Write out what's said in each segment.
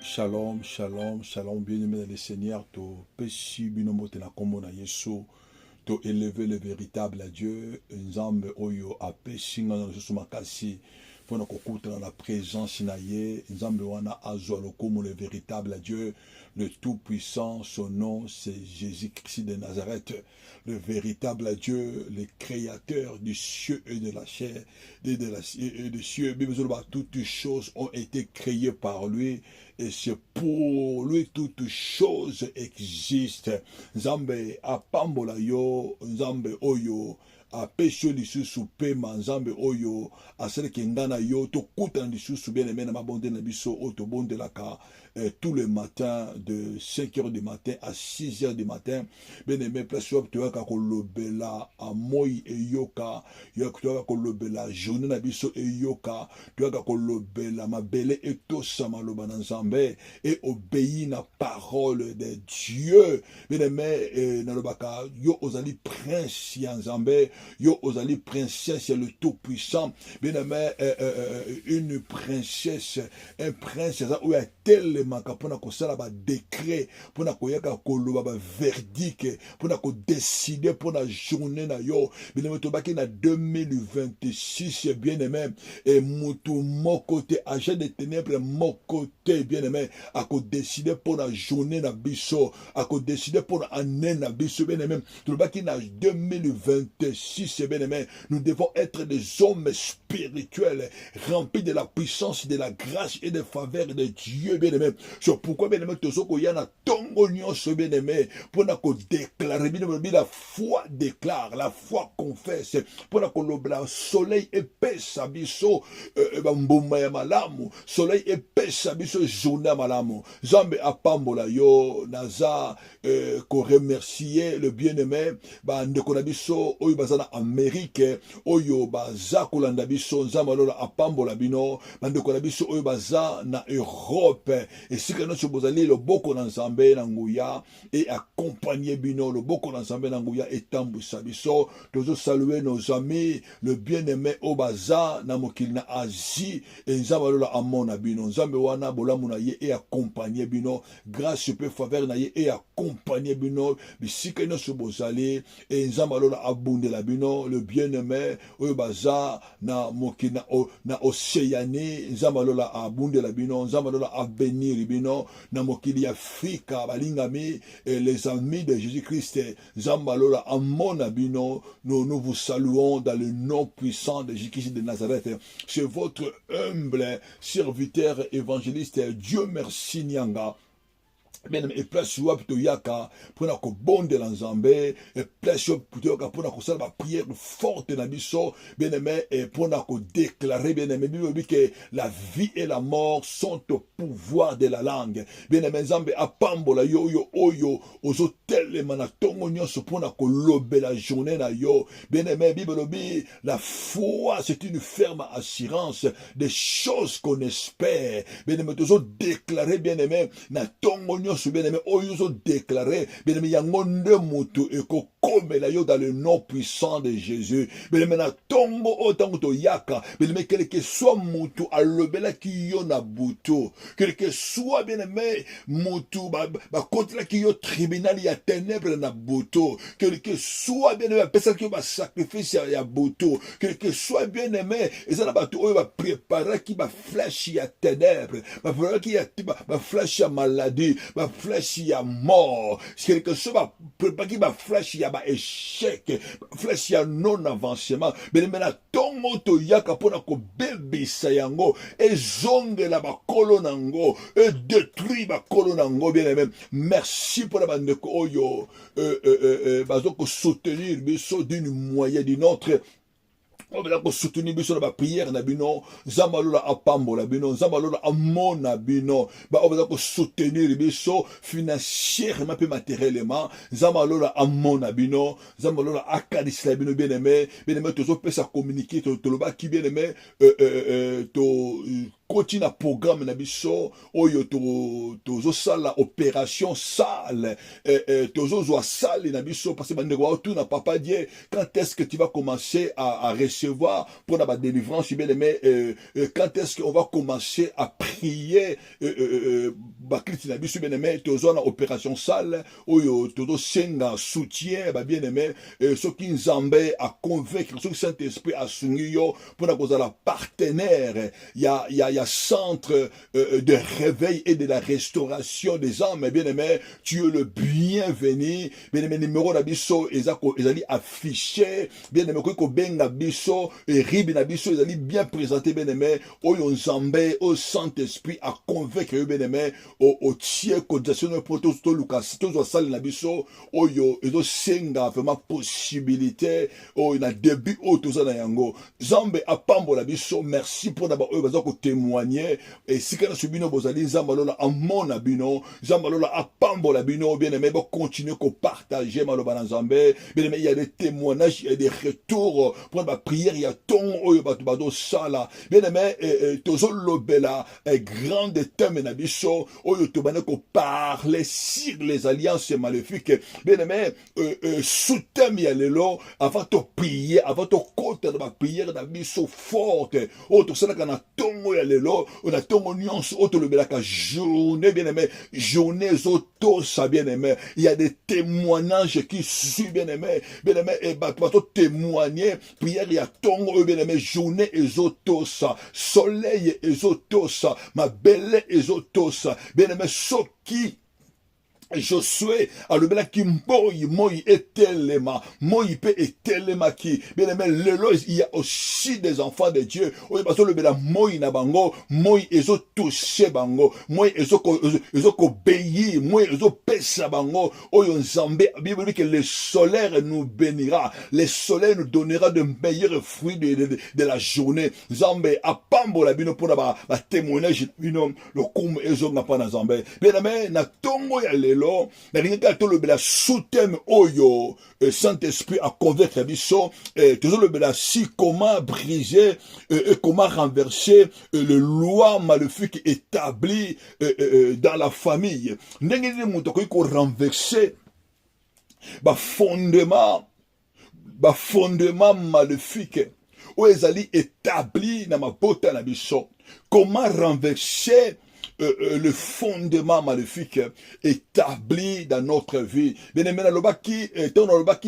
Shalom, shalom, shalom, bien-aimé dans le Seigneur, to peshi binomote na kombo na Yesu, to élever le véritable Dieu, nzambe oyo a peshi nga na susu makasi, pona kokuta na la présence na ye, nzambe wana azwa le komo le véritable Dieu, le tout-puissant, son nom c'est Jésus-Christ de Nazareth, le véritable Dieu, le créateur du ciel et de la chair, et des cieux, toutes choses ont été créées par lui, et c'est pour lui toutes choses existent. Nzambe apambola yo, Nzambe oyo apesho lisusu pema, Nzambe oyo aseleki ngana yo tokutana lisusu bien aimé na mabonde na biso o tobondelaka tous les matins de 5 heures du matin à 6 heures du matin. Bien aimé, place yo toyaka kolobela amoi eyoka, toyaka kolobela journée na biso eyoka, toyaka kolobela mabele etosa maloba na Nzambe et obéir na parole de Dieu. Bien aimé, nalobaka yo ozali prince ya Nzambe, yo ozali princesse ya le tout puissant. Bien aimé, une princesse, un prince ou a tellement pona kosala ba décret, pona koyaka koloba ba verdict, pona ko décider pona journée na yo. Bien aimé, tobaki na 2026 bien aimé, et mutu moko te agent de ténèbres moko te bien aimé, a ko décider pona journée na biso, a ko décider pona année na biso bien aimé. Tobaki na 2026 bien aimé, nous devons être des hommes spirituels remplis de la puissance, de la grâce et de faveur de Dieu bien aimé. C'est pourquoi bien aimé tozoko yana tongo nyonso bien aimé pour na ko déclarer bien aimé, la foi déclare, la foi confesse, pour na ko lobla soleil épais biso mbuma ya malamu, soleil épais biso journée malamu. Zambe apambola yo naza ko remercier le bien-aimé ba ndeko na biso oyo baza na Amérique, oyo baza kolanda biso nzambe lola apambola bino, ba ndeko na biso oyo baza na Europe, esika nyonso bozali loboko na Nzambe na nguya et accompagner bino loboko na Nzambe na nguya etambwisa biso. Tozo saluer nos amis le bien-aimé oyo baza na mokili na Asie, et nzambe lola amona bino, nzambe wana bolamu na ye et accompagner bino, grâce pe faveur na ye et accompagner bino bisika nyonso bozali, et nzambe lola abundela bino le bien-aimé oyo baza na mokili na Océanie, nzambe lola abundela bino, nzambe lola abénir bino na mokili ya Afrika balingami, et les amis de Jésus-Christ, nzambe lola amona bino. Nous vous saluons dans le nom puissant de Jésus-Christ de Nazareth. C'est votre humble serviteur évangéliste Dieu merci Nyanga. Bien aimé, et place yo plutôt yaka pour na ko bonde la Nzambe, et place yo plutôt yaka pour na ko sala ba prière forte na biso bien aimé, et pour na ko déclarer bien aimé Bible que la vie et la mort sont au pouvoir de la langue. Bien aimé Nzambe apambola yo oyo ozo telema na tongo nyonso pour na ko lobe la journée na yo. Bien aimé Bible la foi c'est une ferme assurance des choses qu'on espère. Bien aimé ozo déclarer bien aimé na tongo nyonso bien aimé oyo ozo déclarer bien aimé yango nde mutu ekokomela yo dans le nom puissant de Jésus. Bien aimé na tongo otango to yaka bien aimé quel que soit mutu alobelaki yo na butu, quel que soit bien aimé mutu ba kontelaki yo tribunal ya ténèbres na butu, quel que soit bien aimé pesaki yo ba sacrifice ya butu, quel que soit bien aimé ezala batu oyo ba préparaki ba flèche ya ténèbres, ba préparaki ya ba flèche ya maladie, ba flèche ya mort, quel que soit ba préparaki ba flèche ya ba échec, flèche ya non avancement, bien aimé na tongo to yaka pona ko bebisa yango ezongela ba kolo nango et détruit ba kolo nango bien aimé. Merci pour la bande oyo bazoko soutenir biso d'une moyen d'une autre. On va soutenir biso na ba prière na bino, nzambe lola apambola bino, nzambe lola amona bino, ba on va soutenir biso financièrement et matériellement, nzambe lola amona bino, nzambe lola akadisla bino bien aimé tozo pesa communiquer to loba ki bien aimé to tokoti na programme na biso oyo tozo sala opération sale tozo zwa sale na biso parce que bandeko tout na papa Dieu quand est-ce que tu vas commencer à recevoir pour la délivrance bien aimé quand est-ce qu'on va commencer à prier bakristi na biso bien aimé tozo na opération sale oyo tozo senga soutien bien aimé ce qui nzambe a convaincre ce Saint-Esprit a sungi yo pour na kozala partenaire il y a centre de réveil et de la restauration des âmes bien aimé tu es le bienvenu bien aimé numéro na biso ezali affiché bien aimé ko benga biso et ribi na biso ezali bien présenté bien aimé oyo nzambe au Saint-Esprit a convaincre bien aimé au tie cotisation pour tout Lucas tout sale na biso oyo ezo senga vraiment possibilité oyo na début oyo tozana yango nzambe apambola biso merci pour d'abord oyo baza ko témoigner et si kana subino bozali nzambe lola amona bino nzambe lola apambola bino bien aimé bo continuer ko partager maloba na nzambe bien aimé il y a des témoignages il y a des retours pour la prière il y a ton oyo bato bado sala bien aimé tozo lobela grande thème na biso oyo to bana ko parler sur les alliances maléfiques bien aimé sous thème ya lelo avant de prier avant de côté de la prière na biso forte oyo to sala kana tongo ya lelo on a tongo nyonso oyo to lobela ka journée bien aimé journée zoto ça bien aimé il y a des témoignages qui suivent bien aimé et bato témoigner prière ya tongo bien aimé journée ezoto ça soleil ezoto ça ma belle ezoto ça bien aimé soki Josué alobela ki moi etelema moi pe etelema ki bien aimé lelo il y a aussi des enfants de Dieu oyo baso lobela moi na bango moi ezo toucher bango moi ezo ko bénir moi ezo pesa bango oyo nzambe Bible dit que le soleil nous bénira le soleil nous donnera de meilleurs fruits de la journée nzambe apambola bino pour ba témoignage bino le kum ezo na pa na nzambe bien aimé na tongo ya lelo na ringaka to lobela sous-thème oyo Saint-Esprit a convaincre biso toujours lobela si comment briser et comment renverser le loi maléfique établi dans la famille ndenge ni muto ko renverser fondement maléfique oyo ezali établi na mabota na biso comment renverser le fondement maléfique établi dans notre vie. Bien aimé, lobaki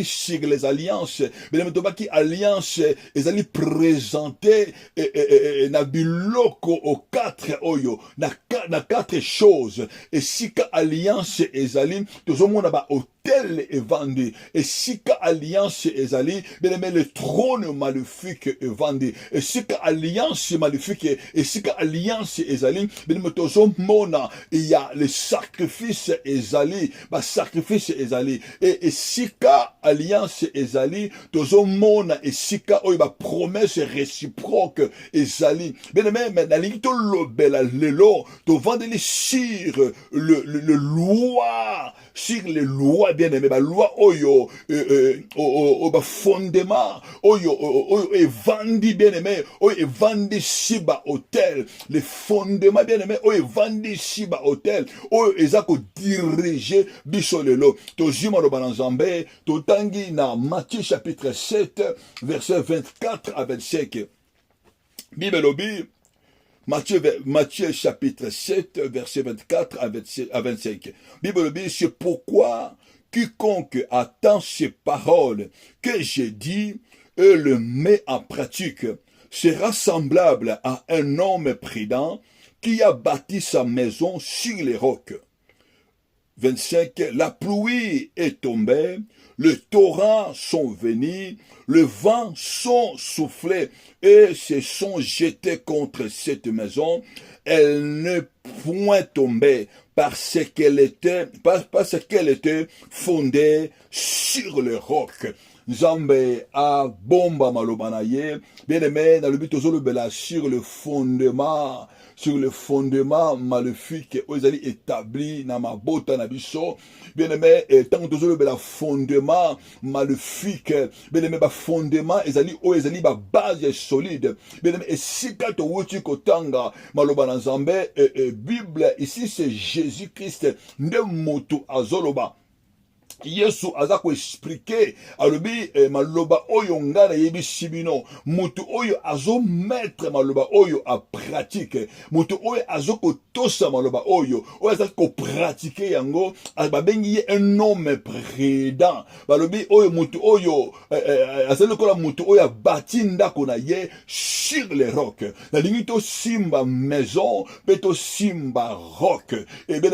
sur les alliances. Bien aimé, lobaki alliance, ils allaient présenter na biloko au quatre oyo, na quatre choses. Et si ka alliance ezali, tout le monde a hôtel est vendu. Et si ka alliance ezali, bien aimé, le trône maléfique est vendu. Et si ka alliance maléfique, et si ka alliance ezali, bien aimé, mona il y a le sacrifice ezali sacrifice ezali et sika alliance ezali tozo mona et sika oyo promesse réciproque ezali bien aimé na lingi to lobela lelo to vendeli sur le loi sur les lois bien aimé loi oyo fondement oyo evandi bien aimé oyo evandi siba hôtel les fondements bien aimé oyo vandi shiba hôtel oyo eza ko diriger biso lelo tozima lo banzambe totangi na Matthieu chapitre 7 verset 24 à 25 Bible lobi Matthieu chapitre 7 verset 24 à 25 Bible lobi c'est pourquoi quiconque attend ces paroles que j'ai dit et le met en pratique sera semblable à un homme prudent qui a bâti sa maison sur les rocs. 25. La pluie est tombée, les torrents sont venus, le vent sont soufflés et se sont jetés contre cette maison. Elle ne point tombée parce qu'elle était fondée sur le roc. Nzambe a bomba maloba na ye. Bien aimé, dans le but sur le fondement maléfique aux ali établi na mabota na biso. Bien aimé, tant que le fondement maléfique, bien aimé, ba fondement ezali ba base solide. Bien aimé, et si quand on wuti kotanga maloba na Nzambe, Bible ici c'est Jésus-Christ nde moto azoloba. Yesu aza ko expliquer alobi maloba oyo ngana yebi sibino mutu oyo azo mettre maloba oyo a pratique mutu oyo azo ko tosa maloba oyo aza ko pratiquer yango babengi ye un homme prudent balobi oyo mutu oyo azali kola mutu oyo bâti ndako na ye sur les rocs na limito simba maison peto simba roc et bien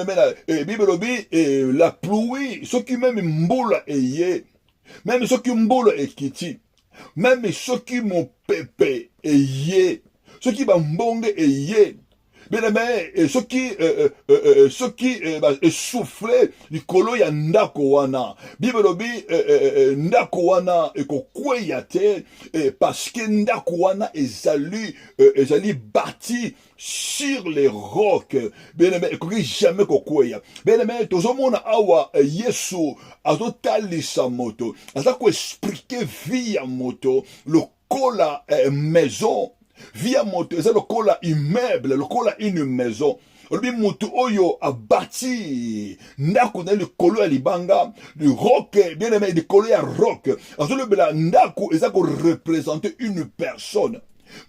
Bible lobi la pluie ce qui même mbula eye même ceux qui mbula ekiti même ceux qui mon pepe eye ceux qui bambonge eye bien aimé ceux qui soufflent likolo ya ndako wana Bible lobi ndako wana ekokweya te parce que ndako wana ezali bâti sur les rocs. Bien aimé, ekoki jamais kokweya. Bien aimé, tozomona awa Yesu azotalisa moto. Aza ko expliquer via moto lokola maison. Via moto, c'est lokola immeuble, lokola une maison. Olobi mutu oyo a bâti ndako na likolo ya libanga le roc bien aimé likolo ya roc azolobela ndako eza ko représenter une personne.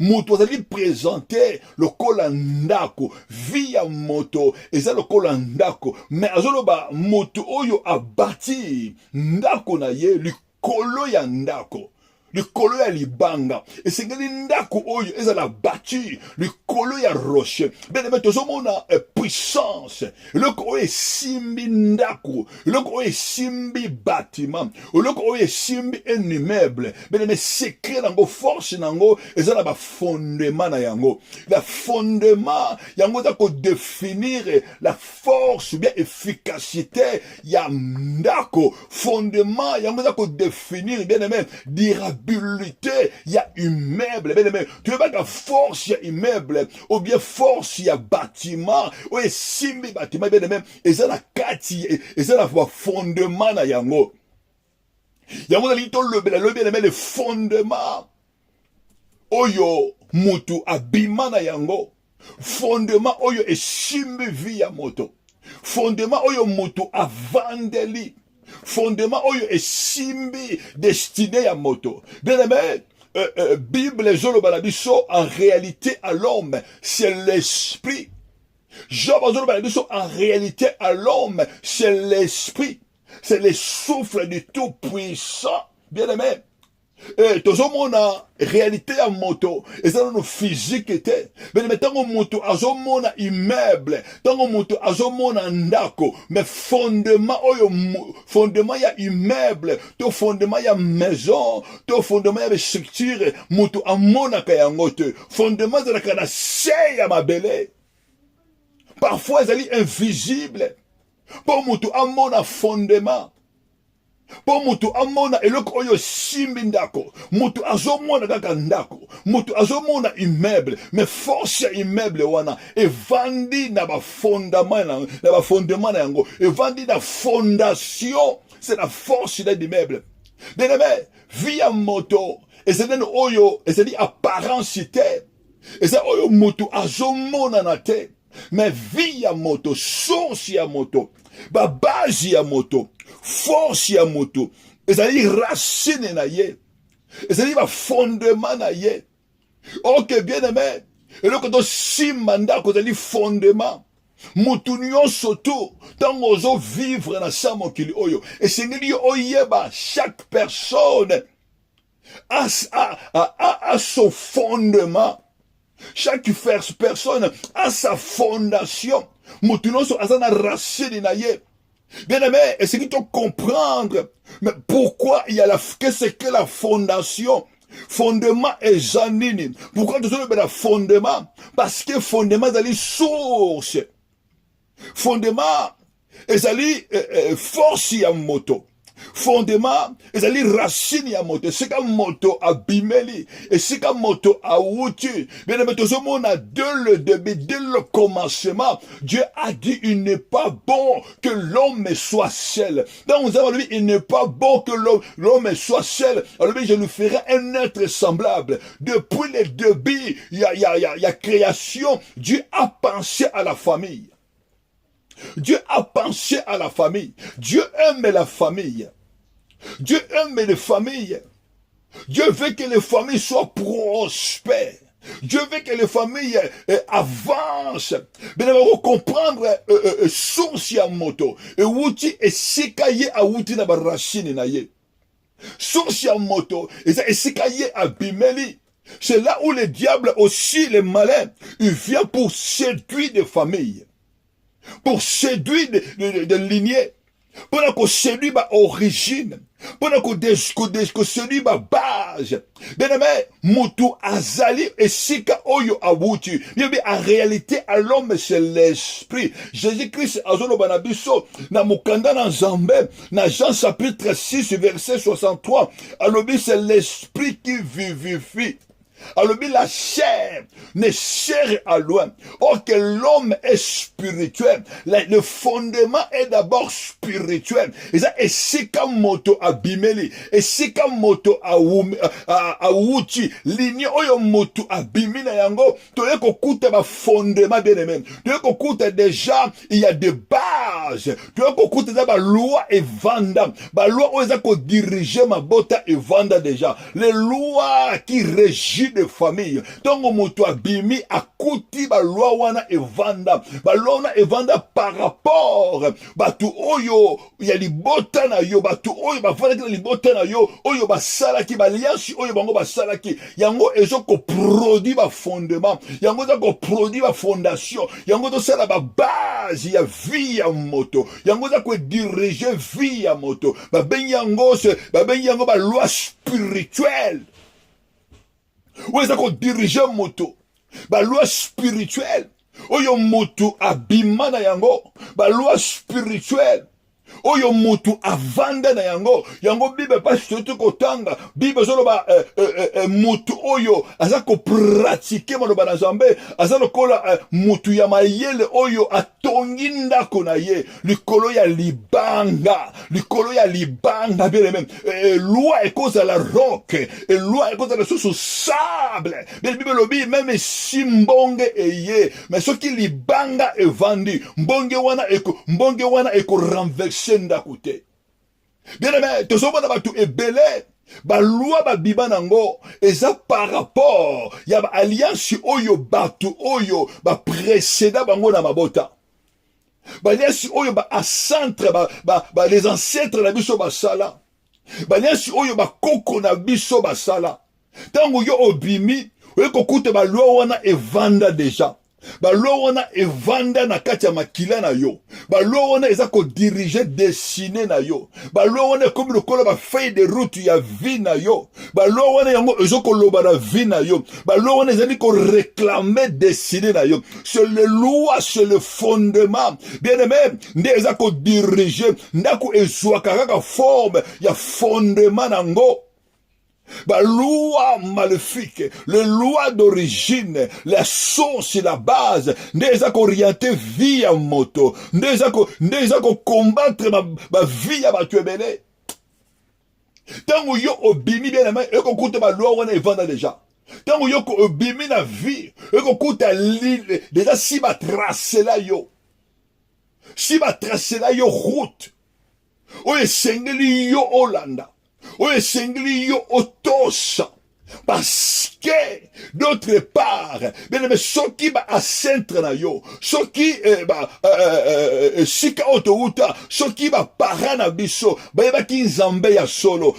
Moto azali présenter lokola ndako via moto eza lokola ndako mais azoloba moto oyo a bâti ndako na ye likolo ya ndako likolo ya libanga esengeli ndako oyo ezala bâti likolo ya roche bien tozomona puissance eloko oyo esimbi ndako eloko oyo esimbi bâtiment eloko oyo esimbi un immeuble bien secret nango force nango ezala bafondement na yango la fondement yango eza kodéfinir la force ou bien efficacité ya ndako fondement yango eza kodéfinir bien aimé durabilité ya immeuble bien aimé tu veux pas que force ya immeuble ou bien force ya bâtiment ou esimbi bâtiment bien aimé ezala kati ezala fondement na yango yango nali tolobela lo bien aimé le fondement oyo mutu abima na yango fondement oyo esimbi vi ya moto fondement oyo mutu avandeli fondement oyo esimbi destiné ya moto bien aimé Bible ezoloba na biso en réalité à l'homme c'est l'esprit Job azoloba na biso en réalité à l'homme c'est l'esprit c'est le souffle du tout-puissant bien aimé tozomona réalité ya moto ezala no physique te bene tango moto azomona immeuble tango moto azomona ndako mais fondement oyo fondement ya immeuble to fondement ya maison to fondement ya structure moto amonaka yango te fondement ezalaka na se ya mabele parfois ezali invisible po moto amona fondement po mutu amona eloko oyo simbi ndako mutu azomona kaka ndako mutu azomona immeuble mais force ya immeuble wana evandi na bafondement na yango evandi na fondation c'est la force de l'immeuble bien aimé via moto ezali oyo ezali apparence te ezali oyo mutu azomona na te mais via moto source ya moto base ya moto force ya moto ezali racine na ye ezali fondement na ye ok bien aimé eloko tosimba ndako ezali fondement mutu nyonso tu ntango ozovivre na sa mokili oyo esengeli yo oyeba chaque personne a son fondement chaque personne a sa fondation mutu nyonso aza na racine na ye. Bien aimé, est-ce qu'il faut comprendre mais pourquoi il y a qu'est-ce que la fondation? Fondement et janine. Pourquoi tu veux le fondement? Parce que fondement c'est la source. Fondement et c'est force ya moto. fondement ezali racine ya moto esika moto abimeli esika moto awuti bien aimé tozomona dès le début dès le commencement Dieu a dit il n'est pas bon que l'homme soit seul donc nous avons dit il n'est pas bon que l'homme soit seul alors je lui ferai un être semblable depuis le début il y a création Dieu a pensé à la famille Dieu a pensé à la famille Dieu aime la famille Dieu aime les familles. Dieu veut que les familles soient prospères. Dieu veut que les familles avancent. Mais on va comprendre source ya moto. Et wuti esikaye a wuti na barashini na ye. Source ya moto. Et ça esikaye a bimeli. C'est là où le diable aussi, le malin, il vient pour séduire des familles. Pour séduire des lignées. Pour qu'on séduise ma origine. Pour qu'on séduise ma base. Bien aimé, Moutou Azali et Sika Oyo Awuti. Bien en réalité, à l'homme, c'est l'esprit. Jésus-Christ, Azolo Banabiso, na Mukanda na Zambé, na Jean chapitre 6, verset 63. Alors, c'est l'esprit qui vivifie. Alors, la chair ne sert à loin. Or que l'homme est spirituel. Le fondement est d'abord spirituel. Et ça, et c'est comme moto abimeli. Et c'est comme moto awuti. Ligne oyo moto abimina yango. Toye kokuta ba fondement bien aimé. Toye kokuta déjà, il y a des bases. Toye kokuta déjà ba loi et vanda. Ba loi oyo ko diriger ma bota et vanda déjà. Les lois qui régissent de famille. Donc, moto abimi akuti ba loi wana evanda. Ba loi wana evanda par rapport. Batu oyo, ya libota na yo. Batu oyo, ba fana ki libota na yo. Oyo ba salaki, ba liansi oyo bango ba salaki. Yango ezo ko produit ba fondement. Yango ezo ko produit ba fondation. Yango ezo sala ba base ya vie ya moto. Yango ezo ko diriger vie ya moto. Ba ben yango ba loi spirituelle. Où est-ce qu'on dirige moto? Ba loi spirituelle. Oyo moto abimana yango. Ba loi spirituelle. Oyo moto avanda na yango. Yango bibe pas surtout kotanga. Bibe solo ba moto oyo aza ko pratiquer maloba na Nzambe. Aza lokola moto ya mayele oyo atongi ndako na ye. Likolo ya libanga. Likolo ya libanga bien même. Loi est cause à la roque. Et loi est cause à la source au sable. Bien bibe lobi même si mbonge eye. Mais ce qui libanga est vendu. Mbonge wana eko renverser. Bien aimé, tout ça va tout ebele. Ba loi ba biba nango eza par rapport ya ba alliance oyo batu oyo ba précédent bango na mabota. Ba alliance oyo ba ancêtre ba les ancêtres na biso ba sala. Ba alliance oyo ba koko na biso ba sala. Tango yo obimi, oyo kokuta ba loi wana evanda déjà. Ba loi wana evanda na kati ya makila na yo. Ba loi wana eza ko diriger destiné na yo. Ba loi wana comme le kola ba feuille de route ya vie na yo. Ba loi wana yango ezo ko loba na vie na yo. Ba loi wana ezali ko réclamer destiné na yo. C'est le loi, c'est le fondement. Bien aimé, nde eza ko diriger ndako ezwaka kaka forme ya fondement nango. Bah, loi maléfique, les lois d'origine, la source et la base, n'est orienté via moto, n'est combattre ma vie à ma tuebele. Tant que yo obimi bien aimé, et qu'on coûte ma loi, on est vendre déjà. Tant que yo obimi la vie, et qu'on coûte à l'île, déjà si ma tracer là yo. Si ma tracer là yo route. Ou est sengeli yo Hollanda. Oye sengli yo otosa. Parce que, d'autre part, bien aimé, ceux qui ba à centre na yo, ceux qui sika autouta, ceux qui ba parana biso, ba ki nzambe ya solo,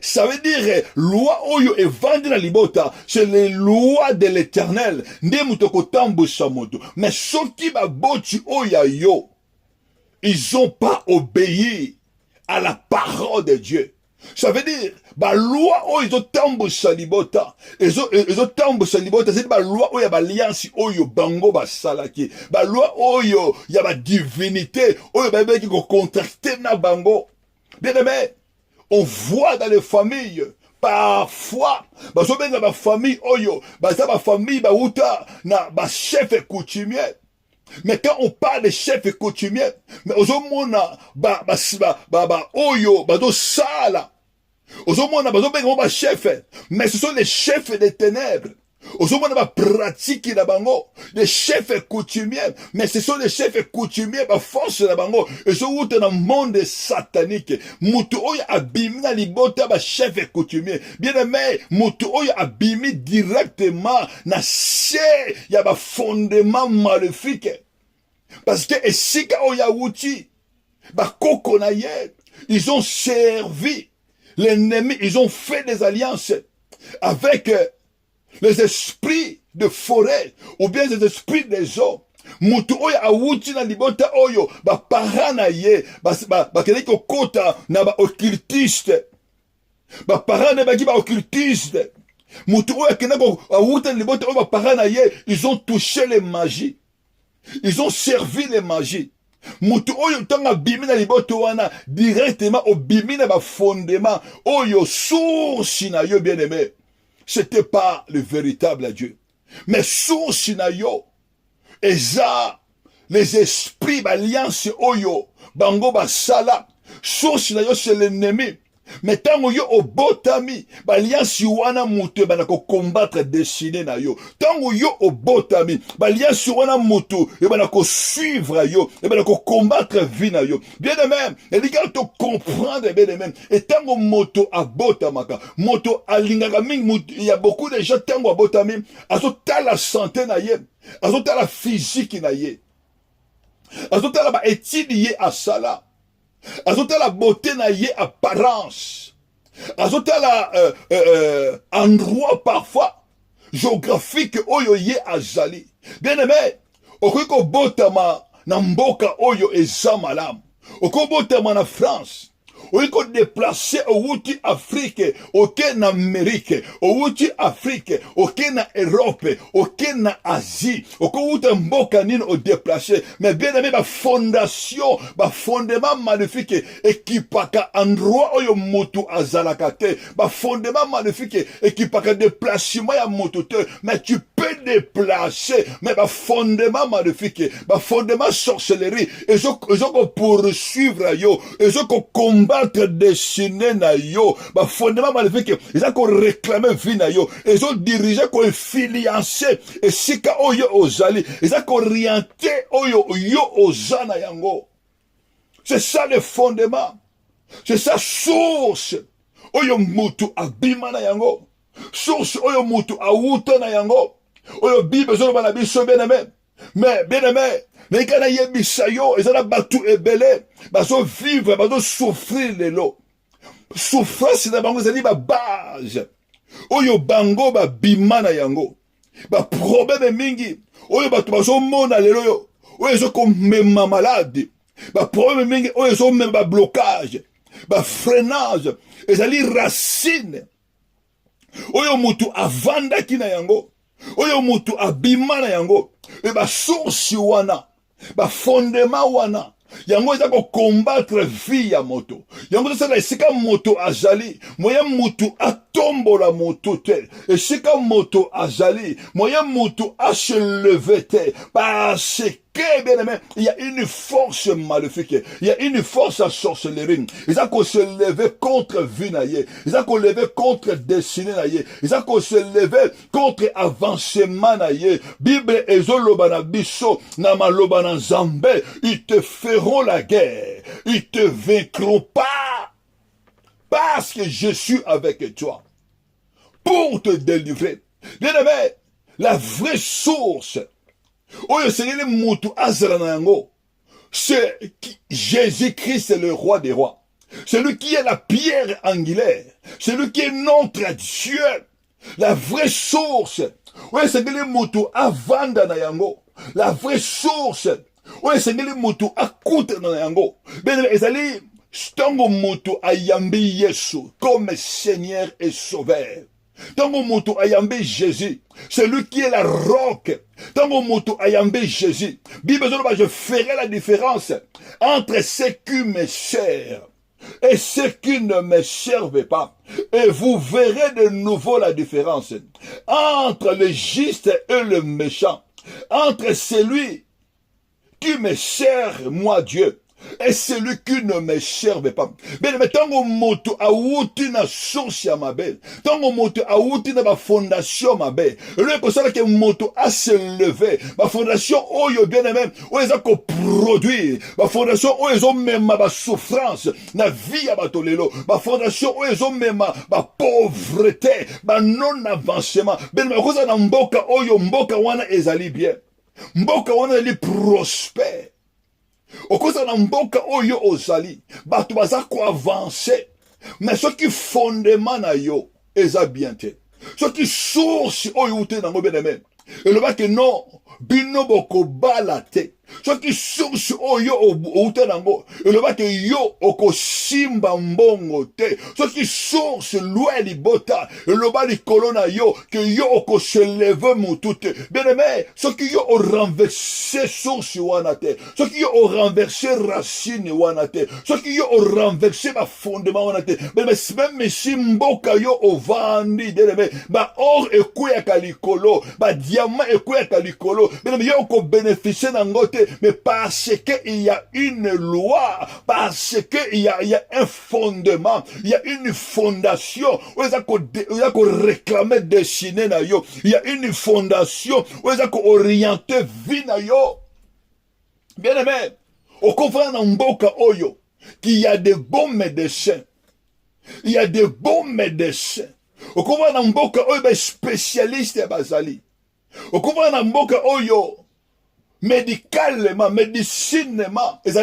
ça veut dire loi oyo e vendre na libota, c'est les lois de l'Éternel. Nde mutoko tambusa moto. Mais ceux qui ba boti oya yo, ils ont pas obéi à la parole de Dieu. Ça veut dire, ba loi o izo tambo salibota, izo tambo salibota, c'est ba loi o ya ba alliance oyo bango ba salaki, ba loi oyo ya ba divinité, oyo ba ki ko contracter na bango. Bien aimé, on voit dans les familles, parfois, bazobenga ba famille oyo, baza ba famille ba uta na ba chef coutumier. Mais quand on parle de chef coutumier, mais ozomona oyo bazo sala. Ozomona bazobenga ba chef, mais ce sont les chefs des ténèbres. Ozomona ba pratique na bango, les chefs coutumiers, mais ce sont les chefs coutumiers ba force na bango. Et ce outre dans le monde satanique, mutu oyo abimi na libota ba chef coutumier. Bien aimé, mutu oyo abimi directement na se ya ba fondement maléfique. Parce que esika oyo outi ba koko na ye, ils ont servi l'ennemi, ils ont fait des alliances avec les esprits de forêt, ou bien les esprits des eaux. Mutu oyo awuti na libota oyo, ba parana ye, ba kene ko kota na ba occultiste. Ba parana ba ki ba occultiste. Mutu oyo kene ko awuti na libota oyo ba parana ye, ils ont touché les magies. Ils ont servi les magies. Mutu oyo tanga bimi na liboto wana directement au bimi na ba fondement oyo source na yo bien-aimé. C'était pas le véritable Dieu. Mais source na yo eza les esprits d'alliance oyo bango basala. Source na yo c'est l'ennemi. Mais tango yo obotami baliansi wana mutu banako combattre destiné na yo. Tango yo obotami baliansi wana mutu banako suivre yo et banako combattre vie na yo. Bien de même, et les gars te comprendre bien de même. Et tango moto abotamaka, moto alingaka mingi, il y a beaucoup de gens tango abotami, azota la santé na ye, azota la physique na ye, azota la ba étude ye asala. Azota la beauté na ye apparence. Azota la endroit parfois géographique oyo ye azali. Bien aimé, okoko botama na mboka oyo eza malamu. Okoko botama na France. Okoko déplacer au wuti Afrique, ok na Amérique, au wuti Afrique, ok na Europe, ok na Asie, okoko wuti mboka nini au déplacer. Mais bien aimé, ba fondation, ba fondement magnifique, ekipaka endroit oyo moto azalakate, ba fondement magnifique, ekipaka déplacement ya moto te, mais tu peux déplacer, mais ba fondement magnifique, ba fondement sorcellerie, et je poursuivre yo, et je combattre destiné na yo, ba fondement maléfique, ils ont réclamé vie na yo, ils ont dirigé ko influencé, et sika oyo ozali, ils ont orienté oyo yo ozana yango. C'est ça le fondement, c'est ça source, oyo mutu abima na yango, source oyo mutu awuta na yango, oyo bible zolo bana biso bien aimé, mais bien aimé, mais quand il y a bisayo, ils ont battu ebele, baso vivre, baso souffrir lelo. Souffrance na bango zali ba base. Oyo bango ba bimana yango. Ba problème mingi. Oyo batu baso mona lelo yo. Oyo zo komema malade. Ba problème mingi, oyo zo même ba blocage. Ba freinage. Ezali racine. Oyo mutu avanda kina yango. Oyo mutu abimana yango. E ba source wana. Ba fondement wana yango eza ko combattre vie ya moto yango ça esika moto azali moyen mutu atombola moto te esika moto azali moyen mutu a se lever te parce que bien aimé il y a une force maléfique il y a une force à sorcellerie ils ont qu'on se lever contre vie na ye ils ont qu'on lever contre destinée na ye ils ont qu'on se lever contre avancement na ye Bible ezoloba na biso na maloba na Nzambe ils te feront la guerre ils te vaincront pas parce que je suis avec toi pour te délivrer. Bien aimé, la vraie source oyo sengeli mutu azala na yango c'est Jésus-Christ, c'est le roi des rois, celui qui est la pierre angulaire, celui qui est notre Dieu, la vraie source oyo sengeli mutu avanda na yango, la vraie source oyo sengeli mutu akuta na yango. Bien ezali tango mutu ayambi Yesu comme Seigneur et Sauveur. Tango mutu ayambe Jésus, celui qui est la roque. Tango mutu ayambe Jésus. Bible je ferai la différence entre ce qui me sert et ceux qui ne me servent pas. Et vous verrez de nouveau la différence entre le juste et le méchant, entre celui qui me sert, moi Dieu, et celui qui ne me serve pas. Bien, mais tango moto awuti na source ya mabe, tango moto awuti na ba fondation mabe, le kosala ke moto a se lever, ba fondation oyo bien même, oyo eza ko produire, ba fondation oyo ezo mema ba souffrance na vie ya bato lelo, ba fondation oyo ezo mema ba pauvreté, ba non avancement. Bien, mais kosa na mboka oyo mboka wana ezali bien, mboka wana ezali prospère. Okoza na mboka oyo ozali bato baza ko avancer, mais soki fondement na yo eza bien te, soki source oyo ute nango bien aimé eloba ke non bino boko bala te, soki source oyo ute nango eloba ke yo okosimba mbongo te, soki source lwa libota eloba likolo na yo ke yo okose leve mutu te. Bien aimé, soki yo o renverser source wana te, soki yo o renverser racine wana te, soki yo o renverser ba fondement wana te, même si mboka yo ovandi bien aimé, ba or ekweyaka likolo, ba diamant ekweyaka likolo, bien aimé, yo oko bénéficier nango te, mais parce que il y a une loi, parce que il y a un fondement, il y a une fondation, où il y a qu'on réclamer destiné na yo, il y a une fondation, où il y a qu'on orienter vie na yo. Bien aimé, au confrère dans mboka oyo, qu'il y a de bons médecins, il y a de bons médecins. Au confrère dans mboka oyo, ben spécialiste bazali. Au confrère dans mboka oyo, médicalement, médicinement, il y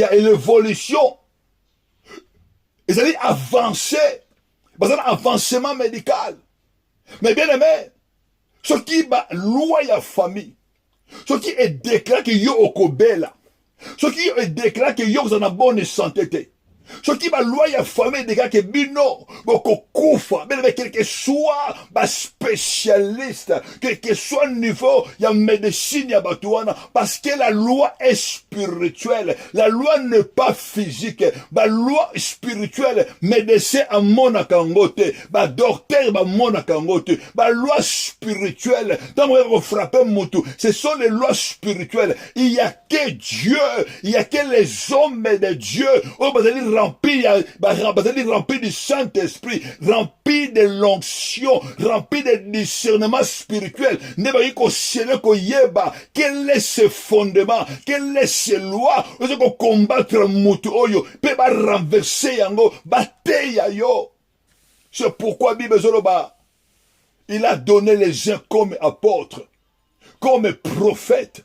a l'évolution, il y a avancé, avancement médical. Mais bien aimé, ce qui va loi ya famille, ce qui est déclaré que yo okobela, ce qui est déclaré que yo en a bonne santé. Ce qui va loi ya famille des gars que bino boko kufa, mais quel que soit ba spécialiste, quel que soit le niveau ya médecine ya batuana, parce que la loi est spirituelle, la loi n'est pas physique, ba loi spirituelle, médecin à mona kangote, ba docteur ba mona kangote, ba loi spirituelle, tant on frapper mutu, ce sont les lois spirituelles. Il y a que Dieu, il y a que les hommes de Dieu, oh rempli du Saint-Esprit, rempli de l'onction, rempli de discernement spirituel. Quel est ce fondement? Quel est ce loi? Vous allez combattre mutu oyo, pe ba renverser yango, bateya yo. C'est pourquoi Bible Zoloba, il a donné les uns comme apôtres, comme prophètes,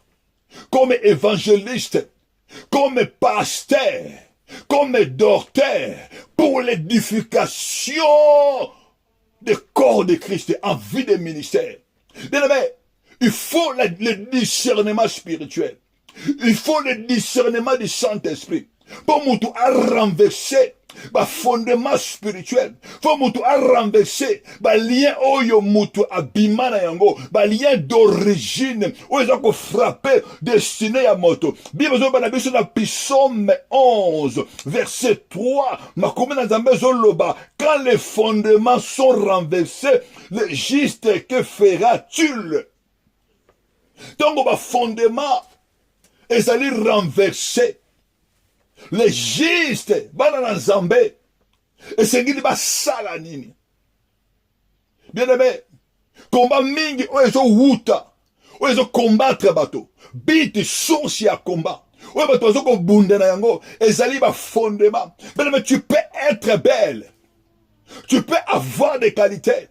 comme évangélistes, comme pasteurs, comme docteur pour l'édification des corps de Christ en vie de ministère. Bien aimé, il faut le discernement spirituel. Il faut le discernement du Saint-Esprit. Pour nous à renverser ba fondement spirituel, faut mutu a renverser ba lien oyo mutu abimana yango, ba lien d'origine oyo ko frapper destiné ya moto. Bible zo bana biso na Psaume 11 verset 3, makomi na Nzambe zo loba, quand les fondements sont renversés, le juste que fera-t-il? Donc ba fondement ezali renversé. Les justes, bana Nzambe, et c'est qui va sala nini. Bien aimé, combat mingi, oezo wuta, oezo combattre bato, biti source ya combat, oezo bato oezo ko bunde na yango, ezali ba fondement. Bien aimé, tu peux être belle, tu peux avoir des qualités,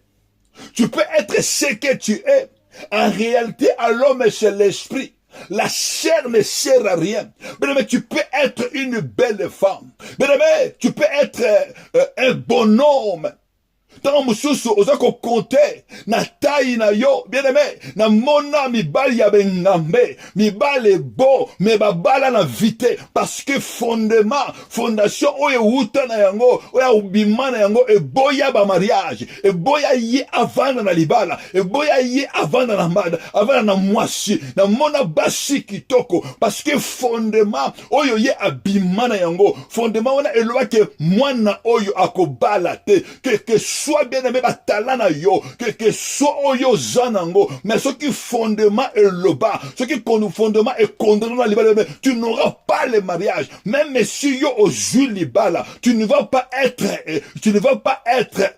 tu peux être ce que tu es. En réalité, à l'homme, c'est l'esprit. La chair ne sert à rien. Mais tu peux être une belle femme. Mais tu peux être un bonhomme. Tant mosusu ozako compter na taille na yo bien aimé na mona mibali ya bengambe mibali bo me babala na vite parce que fondation oyo uta na yango oyo ubima na yango eboya ba mariage eboya ye avana na libala eboya ye avana na mada avana na mwasi na mona basi kitoko parce que fondement oyo ye abima na yango fondement wana eloba ke mwana oyo akobala te que soit bien aimé batala na yo que soit oyo zanango mais ce qui fondement est le bas ce qui fondement est condamné na libala tu n'auras pas le mariage même si yo ozui libala tu ne vas pas être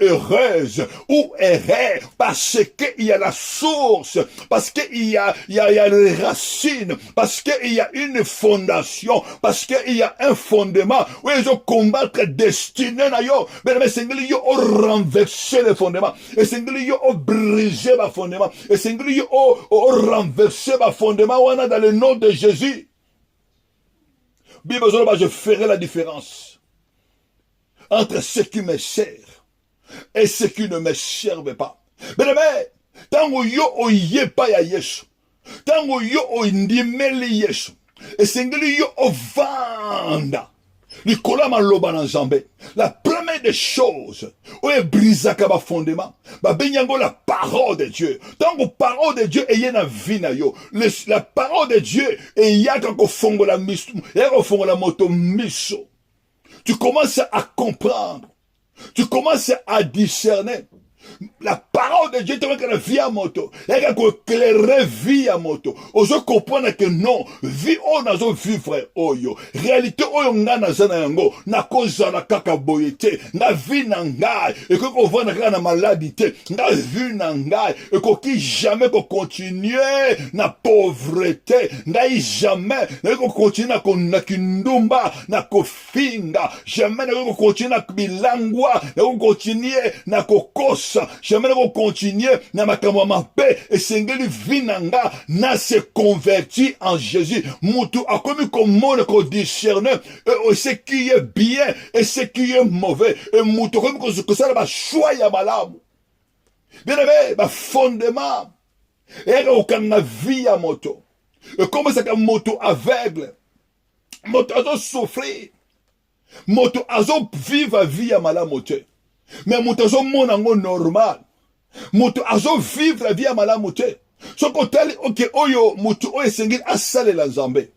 heureuse ou heureux parce que il y a la source parce que il y a les racines parce que il y a une fondation parce que il y a un fondement où ils ont combattre destiné na yo mais sengeli yo renverser les fondements et sengeli yo briser les fondements et sengeli yo renverser les fondements wana dans le nom de Jésus. Bible je ferai la différence entre ceux qui me servent et ceux qui ne me servent pas. Mais tango yo oye pa ya Yesu tango yo ondimeli Yesu et sengeli yo ovanda likolo maloba na Nzambe. La première des choses oyo brisaka ba fondement ba benyango la parole de Dieu. Tango parole de Dieu eye na vie na yo la parole de Dieu eyaka kofongola miso eyaka kofongola moto miso. Tu commences à comprendre, tu commences à discerner. La parole de Dieu te met la vie à moto. Il y a éclairer vie à moto. Ozo comprendre que non, vie on a vivre oyo. Réalité oyo ngana zana yango na koza na kaka boyete. Na vie na ngai et que on voit na maladie te. Na vie na ngai et que qui jamais ko continuer na pauvreté. Na jamais na ko continuer na kindumba na kofinga. Jamais na ko continuer na bilangwa. Na ko continuer na kokosa. Jamais ne continuer na makambo mabe et sengeli vinanga na se converti en Jésus. Mutu a commis comme monde qu'on discerne ce qui est bien et ce qui est mauvais. Et mutu comme que ça va choix ya malamu. Bien aimé, ba fondement. Et aucun vie à moto. Et comme ça comme moto aveugle. Moto azo souffrir. Moto azo vivre vie à malamu. Mais moto azo monango normal. Moto azo vivre la vie à malamu te. So kotali oke oyo moto oyo sengeli asale la Nzambe.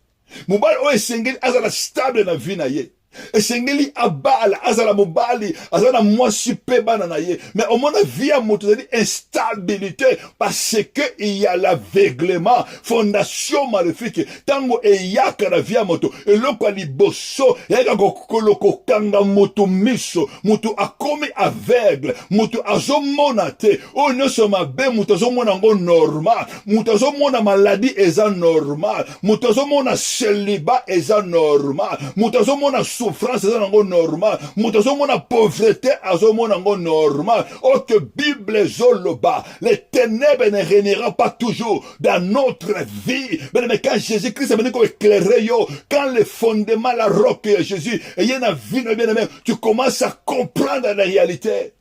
Mobali oyo sengeli azala stable na vie na ye. Esengeli abala azala mobali azala mwasi pe bana na ye. Mais au moins la vie à moto c'est instabilité parce que il y a l'aveuglement, fondation maléfique. Tango eyaka la vie à moto et loko liboso yaka koloko kanga moto miso moto akomi aveugle moto azomona te o nyonso mabe moto azomona ngo normal moto azomona maladie eza normal moto azomona célibat eza normal moto azomona souffrance eza nango normal moto azomona pauvreté azomona nango normal. Oh que Bible zoloba les ténèbres ne régnera pas toujours dans notre vie. Mais quand Jésus-Christ est venu comme éclairer yo, quand le fondement la roque est Jésus et il y a une vie bien aimé, tu commences à comprendre la réalité.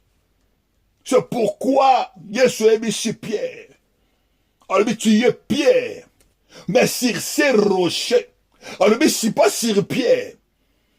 C'est pourquoi Yesu est ici Pierre. Alors tu es Pierre, mais sur ces rochers. Alors c'est pas sur Pierre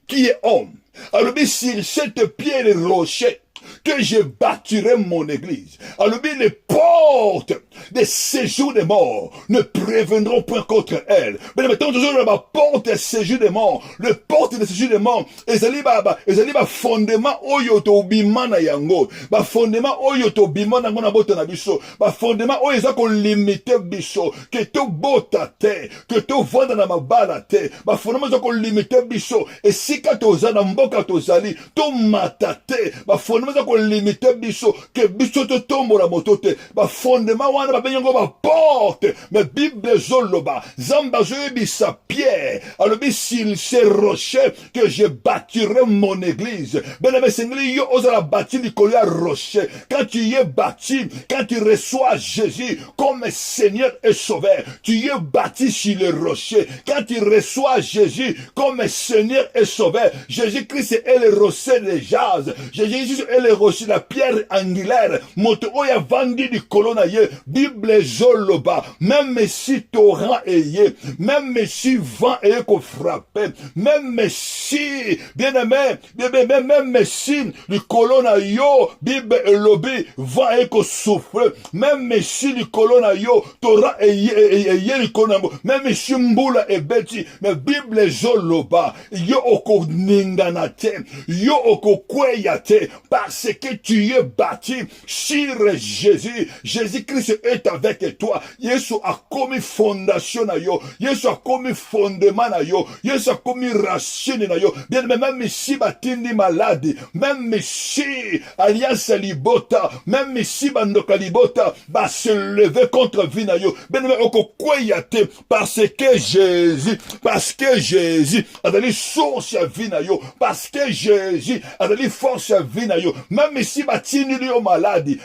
qui est homme. Alors sur cette pierre et rocher que je bâtirai mon église. Alors les portes des séjours des morts ne préviendront point contre elle. Mais maintenant, toujours la porte des séjours des morts, le porte des séjours des morts, ezali ba fondement oyo to bima na yango, ba fondement oyo to bima na ngona boto na biso, ba fondement oyo za ko limiter biso, que to bota te, que to vanda na mabala te, ba fondement za ko limiter biso, et si ka to za na mboka to zali, to matate, ba fondement za ko limiter biso, que biso to tombo la moto te, ba fondement wana ba benyango ba porte, mais Bible zoloba, zamba zoebi sa pierre, alors sur ces rochers que je bâtirai mon église. Ben mais sengli yo osala bâti likolo ya rocher. Quand tu y es bâti, quand tu reçois Jésus comme Seigneur et Sauveur, tu y es bâti sur le rocher. Quand tu reçois Jésus comme Seigneur et Sauveur, Jésus-Christ est le rocher de jazz. Jésus est le aussi la pierre angulaire, moto oya vandi du colonna ye, Bible zoloba, même si torrent eye, même si vent eye ko frappé, même si, bien aimé, même si du colonna yo, Bible elobi, vent eye ko souffle, même si du colonna yo, torrent eye du colonna, même si mbula e beti, mais Bible zoloba, yo oko ninganate, yo oko kweyate, parce que tu es bâti sur Jésus. Jésus-Christ est avec toi. Yesu a commis fondation na yo. Yesu a commis fondement na yo. Yesu a commis racine na yo. Bien, même si batindi malade, même si alliance libota, même si bandoka libota, va se lever contre vie na yo. Bien, oko kweyate, parce que Jésus a donné source à vie na yo, parce que Jésus a donné force à vie na yo. Même si batini yo maladi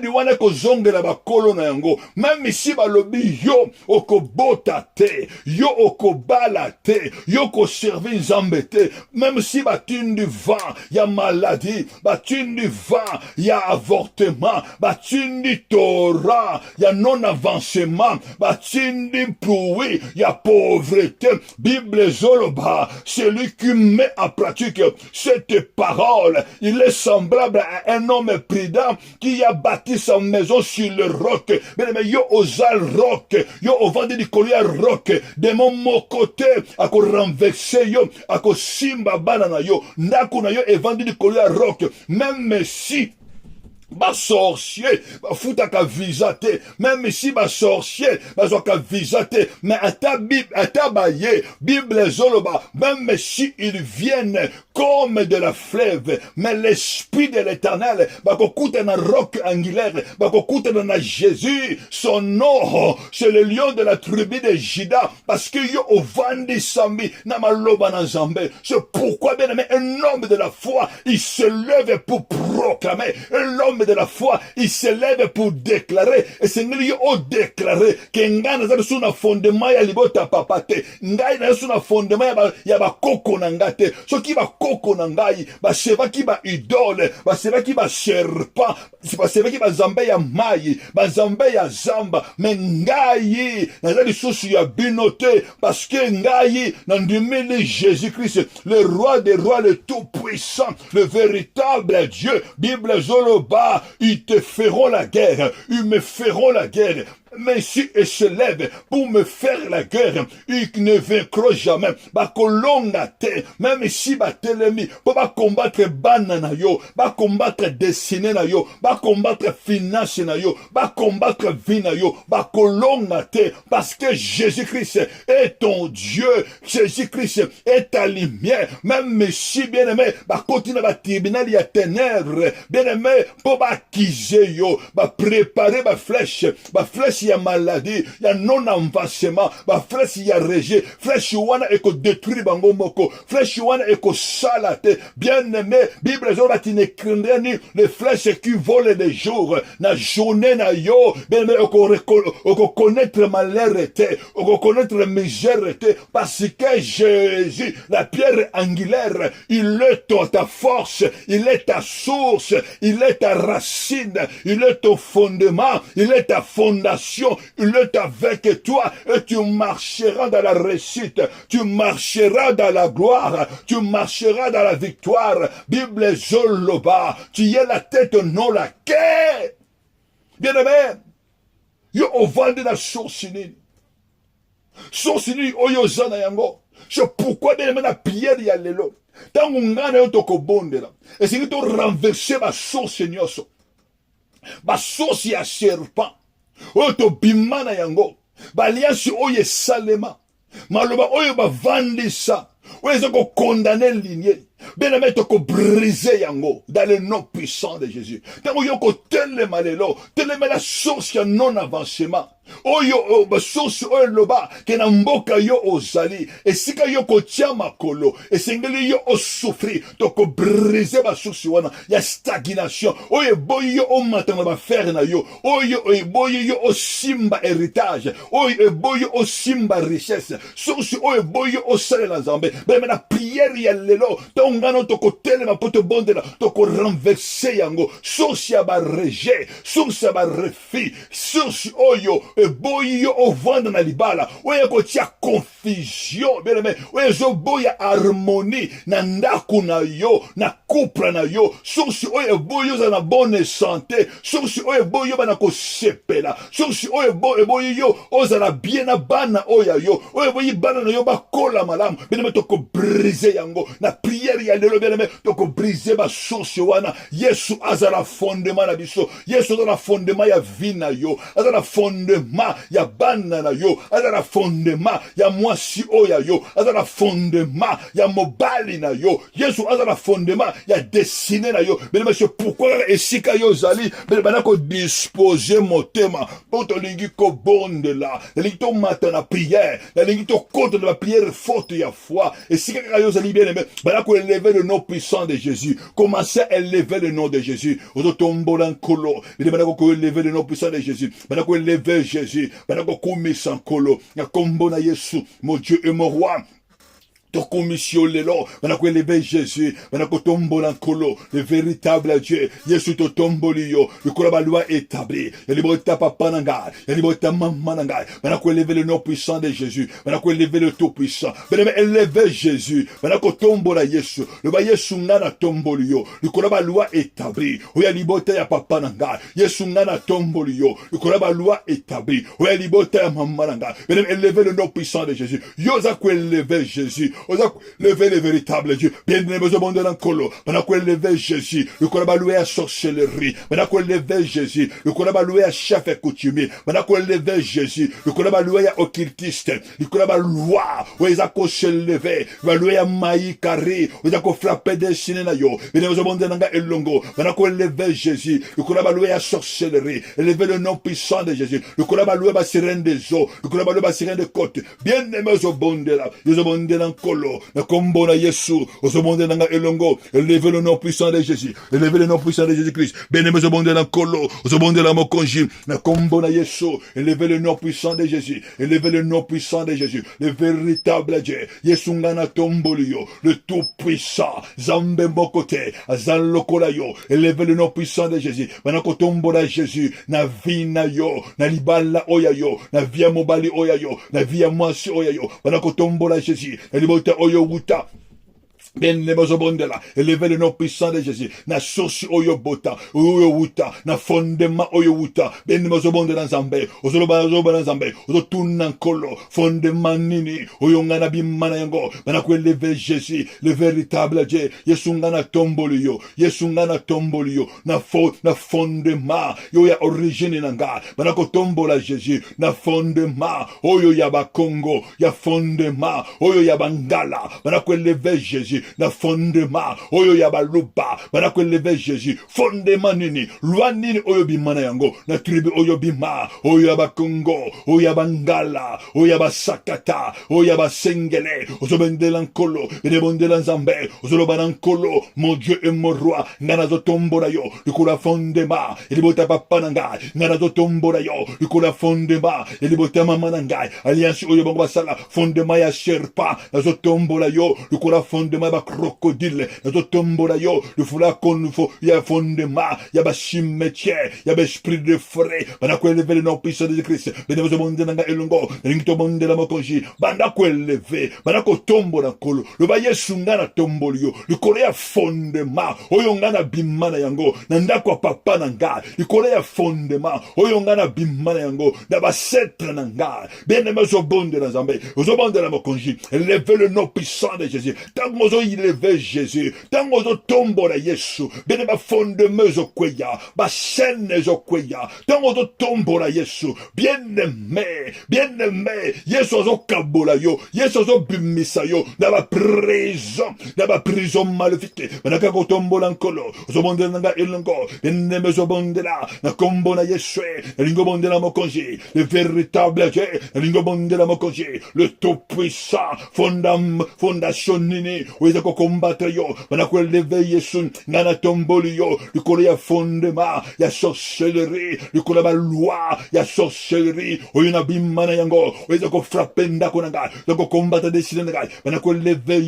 wana ko zongela ba kolo na yango, même si balobi yo okobota te, yo okobala te, yo ko servir nzambe te, même si batini vent ya maladie, batini vent ya avortement, batini tora ya non avancement, batini proué ya pauvreté, Bible zoloba, celui qui met en pratique cette parole, il est semblable à un homme prudent qui a bâti sa maison sur le roc. Mais yo osal roc, yo ovandi di kolia roc, de mon côté, à ko renverser yo, à ko simba banana yo, ndaku na yo evandi di kolia roc, même si ba sorcier ba futa ka visate, même si ba sorcier ba zo ka visate, mais Bible zoloba, même si ils viennent comme de la fleuve, mais l'esprit de l'Éternel ba ko kuta na roc angulaire, ba ko kuta na Jésus, son nom c'est le lion de la tribu de Juda, parce que yo ovandi sambi na maloba na Zambé. C'est pourquoi bien aimé, un homme de la foi, il se lève pour proclamer, un homme de la foi, il se lève pour déclarer, et c'est lui au déclarer que ngai na sur na fondement ya libota papate, ngai na sur na fondement ya ba koko na ngate, so ki ba koko na ngai, ba seva ki ba idole, ba seva ki ba serpent, ba seva ki ba zambe ya mai, ba zambe ya zamba, mais ngai na zali sosu ya binote, parce que ngai na ndimeli Jésus-Christ, le roi des rois, le tout-puissant, le véritable Dieu. Bible zoloba, ils te feront la guerre, ils me feront la guerre. Mais si ils se lèvent pour me faire la guerre, ils ne vaincront jamais. Même si telemi, pour combattre banana yo, combattre destiné na yo, combattre finance na yo, combattre vie na yo, parce que Jésus-Christ est ton Dieu, Jésus-Christ est ta lumière. Même si bien aimé, continue à tribunal ya ténèbres, bien aimé, pour acquiser yo, préparer ma flèche, il y a maladie, il y a non-avancement, flèche il y a rejet, flèche wana eko détruire bango moko, flèche wana eko salate, bien aimé, Bible zola tine krindeni, les flèches qui volent les jours, na journée na yo, bien aimé, oko connaître malheur était, oko connaître misère était, parce que Jésus, la pierre angulaire, il est ta force, il est ta source, il est ta racine, il est ton fondement, il est ta fondation, il est avec toi et tu marcheras dans la réussite, tu marcheras dans la gloire, tu marcheras dans la victoire. Bible zoloba, tu es la tête, non la quai. Bien aimé, yo ovandi na source nini. Source nini oyo zana yango. C'est pourquoi bien aimé na prière ya lelo. Tango ngana yo toko bondela. Et c'est to renverser ma source nyoso. Ba source ya serpent. Oyo to bimana yango. Ba alliance oyo salema. Maloba oyo ba vandisa. Oyo zako condamner lignée. Bien aimé toko briser yango dans le nom puissant de Jésus. Tango yoko telema lelo, telema la source ya non avancement. oyo basosi oyo loba ke na mboka yo ozali esika yo kotia makolo esengeli yo osouffrir toko briser basosi wana ya stagnation oyo eboyi yo omata na bafere na yo oyo eboyi yo osimba héritage oyo eboyi yo osimba richesse sosi oyo eboyi yo osalela nzambe beme na priere ya lelo tongano tokotelema po tobondela tokorenverse yango sosi ya barejet sosi ya barefi sosi oyo eboyi yo ovanda na libala oyo kotia confusion beleme oyo ezoboya harmonie na ndako na yo na couple na yo sosi oyo eboyi yo ozala na bonne santé sosi oyo eboyi yo bana kosepela sosi oyo eboyi yo ozala bien na bana oyo yo oyo eboyi bana na yo bakola malamu beleme tokobrise yango na priere ya lelo beleme tokobrise basosi wana yesu azala fondement na biso yesu azala fondement ya vie na yo azala fondement ya bana na yo azala fondement ya mwasi oyo yo azala fondement ya mobali na yo yesu azala fondement ya destinée na yo beleme c'est pourquoi esika yo zali beleme na ko disposer motema po tolingi kobondela nalingi tomata na prière nalingi tokota na prière forte ya foi esika yo zali bien aimé bana ko élever le nom puissant de Jésus commencez à élever le nom de Jésus ozotombola nkolo beleme na ko élever le nom puissant de Jésus bana ko élever Jésus bana ko komisa nkolo na kombo na Yesu mon Dieu et mon roi tokomisio lelo banako élever Jésus banako tombola nkolo le véritable Dieu Yesu to tomboli yo likola ba loi établie ya libota papa nanga ya libota mama nanga banako élever le nom puissant de Jésus banako élever le tout puissant banako élever Jésus banako tombola Yesu le ba Yesu ngana tomboli yo likola ba loi établie oya libota ya papa nanga Yesu ngana tomboli yo likola ba loi établie oya libota ya mama nanga banako élever le nom puissant de Jésus yoza ko élever Jésus oza lever le véritable Dieu bien-aimé besoin de l'encolo banako lever Jésus le kolaba louer à sorcellerie banako lever Jésus le kolaba louer à chef et coutumier banako lever Jésus le kolaba louer à occultiste le kolaba loi où ils ko se lever va louer à maïkari où ils ko frapper destiné na yo bien besoin de nanga elongo banako lever Jésus le kolaba louer à sorcellerie lever le nom puissant de Jésus le kolaba louer à sirène des eaux le kolaba louer à sirène de côte bien-aimé besoin de la l'encolo na kombo na Yesu ozobonde nanga elongo élever le nom puissant de Jésus élever le nom puissant de Jésus-Christ bien-aimé ozobonde l'encolo ozobonde la mokonji na kombo na Yesu élever le nom puissant de Jésus élever le nom puissant de Jésus le véritable Dieu Yesu ngana tomboli yo le tout puissant zambe mokote azal lokola yo élever le nom puissant de Jésus banako tombola Jésus na vie na yo na libala oya yo na vie mobali oya yo na vie mwasi oya yo banako tombola Jésus na libota oyo wuta bien-aimé ozobondela élever le nom puissant de Jésus na sosi oyo bota oyo wuta na fondement oyo wuta bien-aimé ozobondela nzambe ozoloba nzambe ozotuna nkolo fondement nini oyo ngana bimana yango banako élever Jésus le véritable Dieu Yesu ngana tomboli yo Yesu ngana tomboli yo na fondement yo ya origine nanga banako tombola Jésus na fondement oyo ya Bakongo ya fondement oyo ya Bangala banako élever Jésus na fondement oyo ya baluba banako élever Jésus fondement nini loi nini oyo bimana yango na tribu oyo bima oyo ya Bakongo oyo ya Bangala oyo ya Basakata oyo ya Basengele ozobendela nkolo edebondela nzambe ozoloba na nkolo mon Dieu et mon roi ngana zotombola yo likula fondement edibota papa nanga ngana zotombola yo likula fondement edibota mama nanga alliance oyo bango basala fondement ya serpent zotombola yo likula fondement ba crocodile nazotombola yo lufula konfo ya fondement ya ba cimetière ya ba esprit de forêt banako élever le nom puissant de Christ benezo bonde nanga elongo ngito bonde la mokonji banako élever banako tombola kolo le ba Yesu ngana tombolo yo likolo ya fondement oyo ngana bimana yango na ndako papa nanga likolo ya fondement oyo ngana bimana yango na ba setre nanga benezo bonde la zambe ozo bonde la mokonji élever le nom puissant de Jésus tango ileve Jésus tango zo tombola Yesu bene ba fondement zo kweya ba chaîne zo kweya tango zo tombola Yesu bien-aimé Yesu zo kabola yo Yesu zo bimisa yo na ba prison maléfique banaka ko tombola nkolo zo bondela nga elongo neme zo bondela na kombo na Yesu lingo bondela mokonzi le véritable Dieu lingo bondela mokonzi le tout puissant fondation nini weza ko combattre yo banako lever Yesu ngana tomboli yo likolo ya fondement ya sorcellerie likolo ba loi ya sorcellerie oyuna bimana yango weza ko frapper ndako nanga ko combattre deside nanga banako lever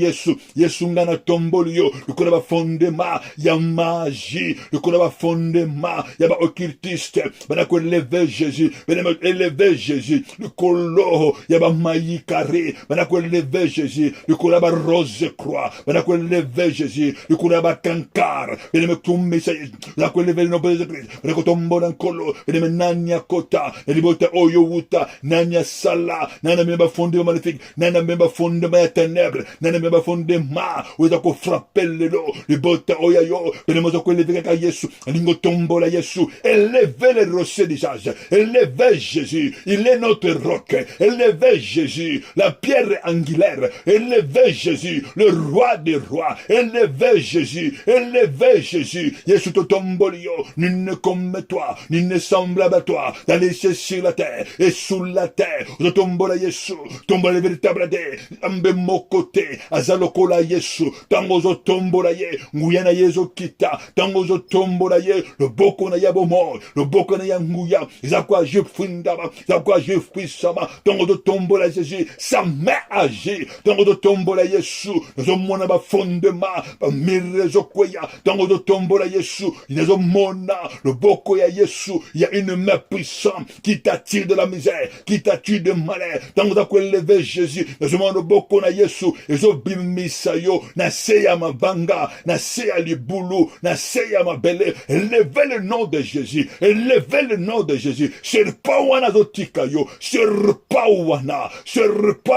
Yesu ngana tomboli yo likolo ba fondement ya magie likolo ba fondement ya ba occultiste banako lever Jésus banako lever Jésus likolo ya ba maïkare banako lever Jésus likolo ba rose croix banako lever Jésus likolo ba kankar banako tumisa banako lever no beze banako tombola nkolo banako nanya kota libota oyo wuta nanya sala nana memba fondement maléfique nana memba fondement ya ténèbres nana memba fondement weza ko frapper le bota oya yo banako ko lever ka Yesu lingo tombola Yesu élevez les rochers des âges élevez Jésus il est notre roc élevez Jésus la pierre angulaire élevez Jésus le roi des rois élevez Jésus Yesu to tombolio nul ne comme toi nul ne semblable à toi dans les cieux sur la terre et sous la terre to tombola Yesu tombola véritable de ambe mokote azalokola Yesu tango zo tombola ye nguyana yezo kita tango zo tombola ye le boko na yabomo le boko na yanguya zakwa je fundaba zakwa je puissama tango zo tombola Jésus sa main agit tango zo tombola Yesu zo mona ba fondement ba mirezo kweya tango zo tombola Yesu zo mona le boko ya Yesu il y a une main puissante qui t'attire de la misère qui t'attire de malheur tango za ko lever Jésus zo mona boko na Yesu zo bimisa yo na seya mabanga na seya libulu na seya mabele élevez le nom de Jésus élevez le nom de Jésus serpa wana zotika yo serpa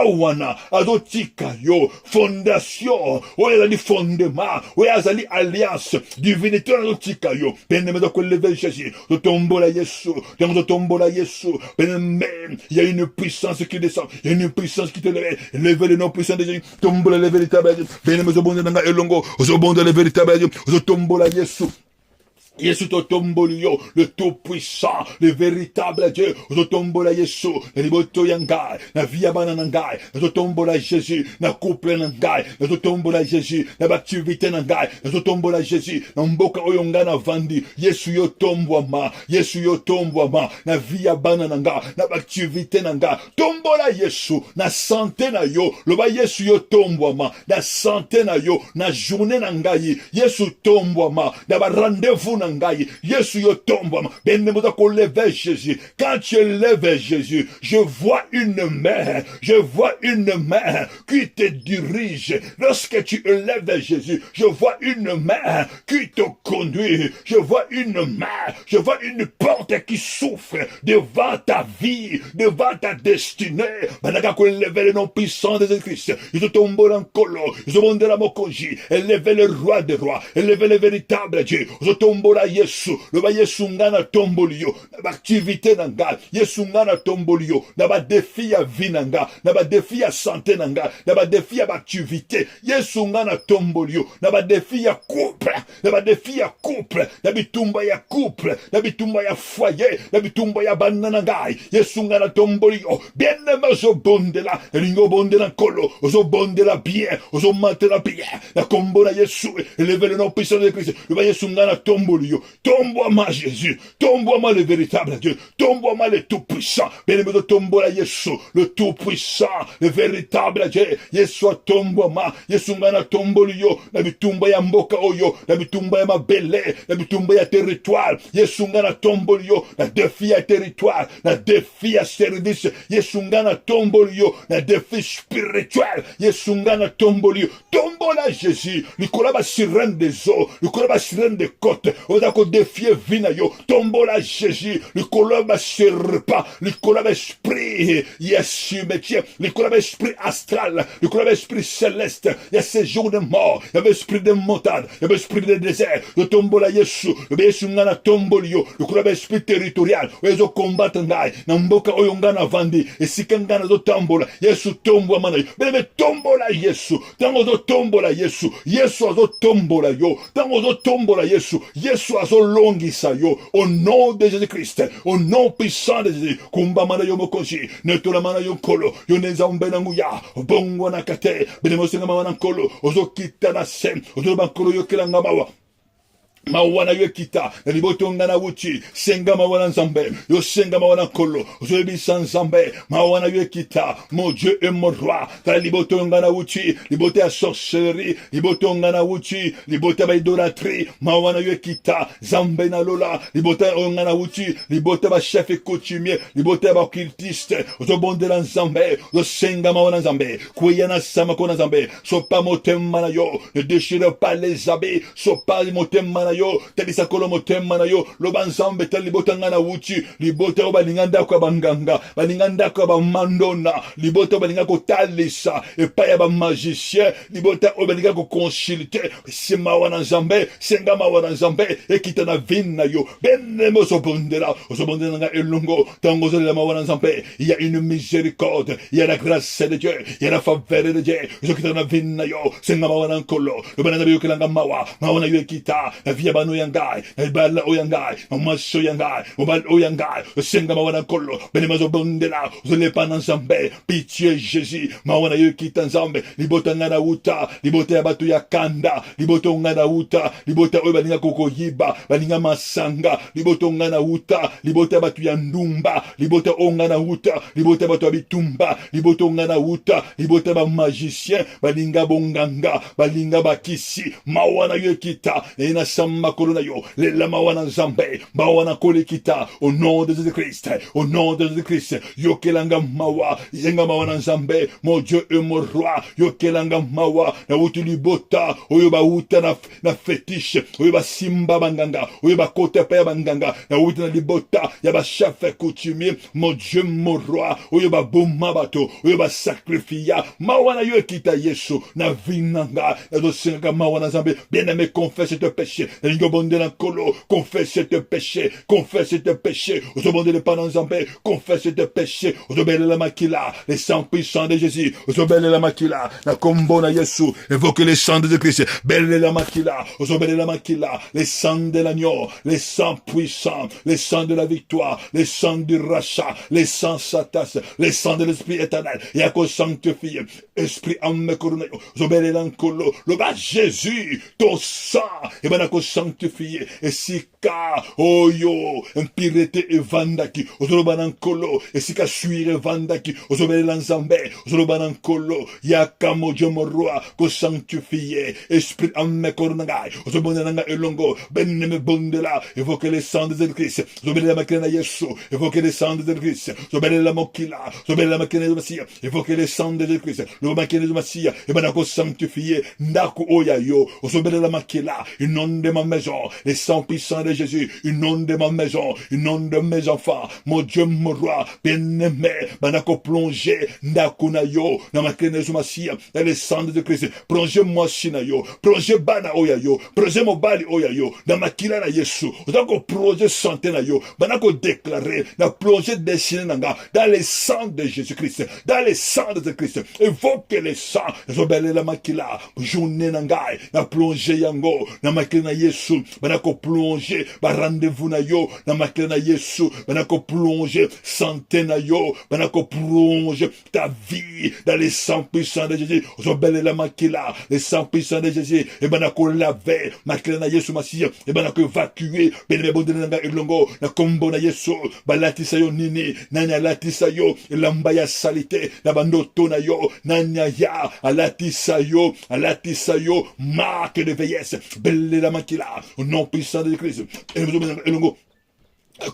wana azotika yo fondation oya li fondement oya zali alliance divinité azotika yo beneme zo ko lever Jésus zo tombola Yesu zo tombola Yesu beneme il y a une puissance qui descend il y a une puissance qui te lève levez le nom puissant de Jésus tombola le véritable beneme zo bonde nga elongo zo bonde le véritable zo tombola Yesu Yesu to tombolio, le tout-puissant, le véritable Dieu. Zo tombola Yesu, na liboto yangai, na via bananangai, zo tombola Jésus, na couple nangai, zo tombola Jésus, na activité nangai, zo tombola Jésus, na mboka oyonga na vandi, Yesu yo tombwama, na via banananga, na activité nanga, tombola Yesu, na santé na yo, loba Yesu yo tombwama, na santé na yo, na journée nangai, Yesu tombwama, na ba rendez-vous nangai, Yesu yo tombwama, benne moza ko lever Jésus, quand tu lèves Jésus, je vois une main qui te dirige, lorsque tu lèves Jésus, je vois une main qui te conduit, je vois une porte qui s'ouvre devant ta vie, devant ta destinée, banaka ko lever le nom puissant de Jésus-Christ, ils tombent en colo, ils ont la mokonji, élevez le roi des rois, élevez le véritable Dieu, ils tombent la Yesu, le ba Yesu ngana tombolio, na ba activité nanga, Yesu ngana tombolio, na ba défi ya vie nanga, na ba défi ya santé nanga, na ba défi ya activité, Yesu ngana tombolio, na ba défi ya couple, na bitumba ya couple, na bitumba ya foyer, na bitumba ya banana ngai, Yesu ngana tombolio, bien aimé zo bondela, lingo bondela kolo, zo bondela bien, zo mantela bien, la combo na Yesu, élevez le nom puissant de Christ, le ba Yesu ngana tombolio, tombois-moi Jésus, tombois-moi le véritable Dieu, tombois-moi le tout-puissant, bien-aimé de tombola Yesu, le tout-puissant, le véritable Dieu, Yesu tombois-moi, Yesu ngana tombolio, na bitumba ya mboka oyo, na bitumba ya mabele, na bitumba ya territoire, Yesu ngana tombolio, na défi ya territoire, na défi ya service, Yesu ngana tombolio, na défi spirituel, Yesu ngana tombolio, tombola Jésus, Nicolas ba sirène des eaux, Nicolas ba sirène des côtes, Odako défier vinayo, tombola Jésus, Nicolas ba serpa, Nicolas ba esprit, yes, métier, Nicolas ba esprit astral, Nicolas ba esprit céleste, il y a ces jours de mort, il y a l'esprit de montagne, il y a l'esprit de désert, le tombola Yesu, le Yesu ngana tombolio, Nicolas ba esprit territorial, Oyezo combattre ngai, Namboka oyongana vandi, et si kangana zo tombola, Yesu tombo mana, bebe tombola Yesu, tango zo tombola Yesu, Yesu azo tombola yo, tango zo tombola Yesu, Yesu azo longisa yo, au nom de Jésus-Christ, au nom puissant de Jésus, kumba mana yo mokoshi, netola mana yo kolo, yo nezambe na nguya, bongo na kate, bene mosenga mana kolo, ozo kita na sem, ozo bankolo yo kelanga mawa, mawana yo kita na liboto ngana wuchi senga mawana nzambe yo senga mawana kolo zo bisa nzambe mawana yo kita mon Dieu et mon roi ta liboto ngana wuchi liboto ya sorcellerie liboto ngana wuchi liboto ba idolâtrie mawana yo kita zambe na lola liboto ngana wuchi liboto ba chef coutumier liboto ba occultiste zo bondela nzambe zo senga mawana nzambe kuyana sama kona nzambe so pas motema na yo ne déchire pas les habits so pas motema na yo tabisa kolo motema na yo loba nzambe tali libota ngana wuchi libota oba linganda kwa banganga balinganda kwa ba mandona libota oba linga ko talisa epa ya ba magicien libota oba linga ko consulter sima wana nzambe senga ma wana nzambe ekita na vina yo benemo so bondela nga elongo tango zo la ma wana nzambe il y a une miséricorde il y a la grâce de Dieu il y a la faveur de Dieu zo kita na vina yo senga ma wana nkolo loba na biyo kelanga mawa wana yo ekita na via bano yangai na bala oyangai maso yangai mobal oyangai senga mawana kolo benemazo bondela zole pana nzambe pitié Jésus mawana yo kita nzambe libota ngana uta libota ya batu ya kanda libota ngana uta libota oyo balinga kokoyiba balinga masanga libota ngana uta libota ya batu ya ndumba libota ngana uta libota ya batu ya bitumba libota ngana uta libota ba magicien balinga bonganga balinga bakisi mawana yo kita ina sama kolona yo le lama wana nzambe mawana kolekita au nom de Jésus-Christ au nom de Jésus-Christ yo kelanga mawa yenga mawana nzambe mon Dieu et mon roi yo kelanga mawa na uti libota oyo ba uta na fétiche oyo ba simba banganga oyo ba kota pa banganga na uti na libota ya ba chef coutumier mon Dieu mon roi oyo ba bomba bato oyo ba sacrifia mawana yo kita Yesu na vinanga na do senga mawana nzambe bien-aimé confesse tes péchés confesse tes péchés, confesse tes péchés, au monde de pendant Zambé, confesse tes péchés, au bel la maquila, les sangs puissants de Jésus, au bel la maquila, la combo na Yesu, évoque les sangs de Christ, belle la maquila, au bel la maquila, les sangs de l'agneau, les sangs puissants, les sangs de la victoire, les sangs du rachat, les sangs satas, les sangs de l'esprit éternel, et à cause sanctifié, esprit âme couronné, au bel l'ancolo, le bas Jésus, ton sang, et ben à cause sanctifié, et si ka oyo impurité evandaki ozoloba na nkolo esika suire evandaki ozobela nzambe ozoloba na nkolo yaka mojo moroi ko sanctifié esprit ame koronangai ozobona nga elongo beneme bondela évoquer les sangs de Christ ozobela makina Yesu évoquer les sangs de Christ ozobela mokila ozobela makina de Masia évoquer les sangs de Christ le makina de Masia et ben ko sanctifié ndako oyayo ozobela makila une nom de ma maison les sangs puissants de Jésus, une nom de ma maison, une nom de mes enfants, mon Dieu, mon roi, bien-aimé, banako plongé, ndakunayo, namakenezo masia, dans les cendres de Christ, plongez-moi sinayo, plongez bana oyayo, plongez mobali oyayo, dans makila na Yesu, banako plongé santé na yo, banako déclaré, na plongé destiné nanga, dans les sangs de Jésus-Christ, dans les sangs de Christ, évoquez les sangs, zobele la makila, journée nangai, na plongé yango, na makila na Yesu, banako plongé, ba rendez-vous na yo na makila na Yesu banako plonger santé na yo banako plonger ta vie dans les sangs puissants de Jésus zobele la makila les sangs puissants de Jésus et banako laver makila na Yesu masia et banako évacuer benebe bondela nga elongo na kombo na Yesu balatisa yo nini nanya latisa yo elamba ya salite na bandoto na yo nanya ya alatisa yo marque de vieillesse belle la makila au nom puissant de Christ. Et nous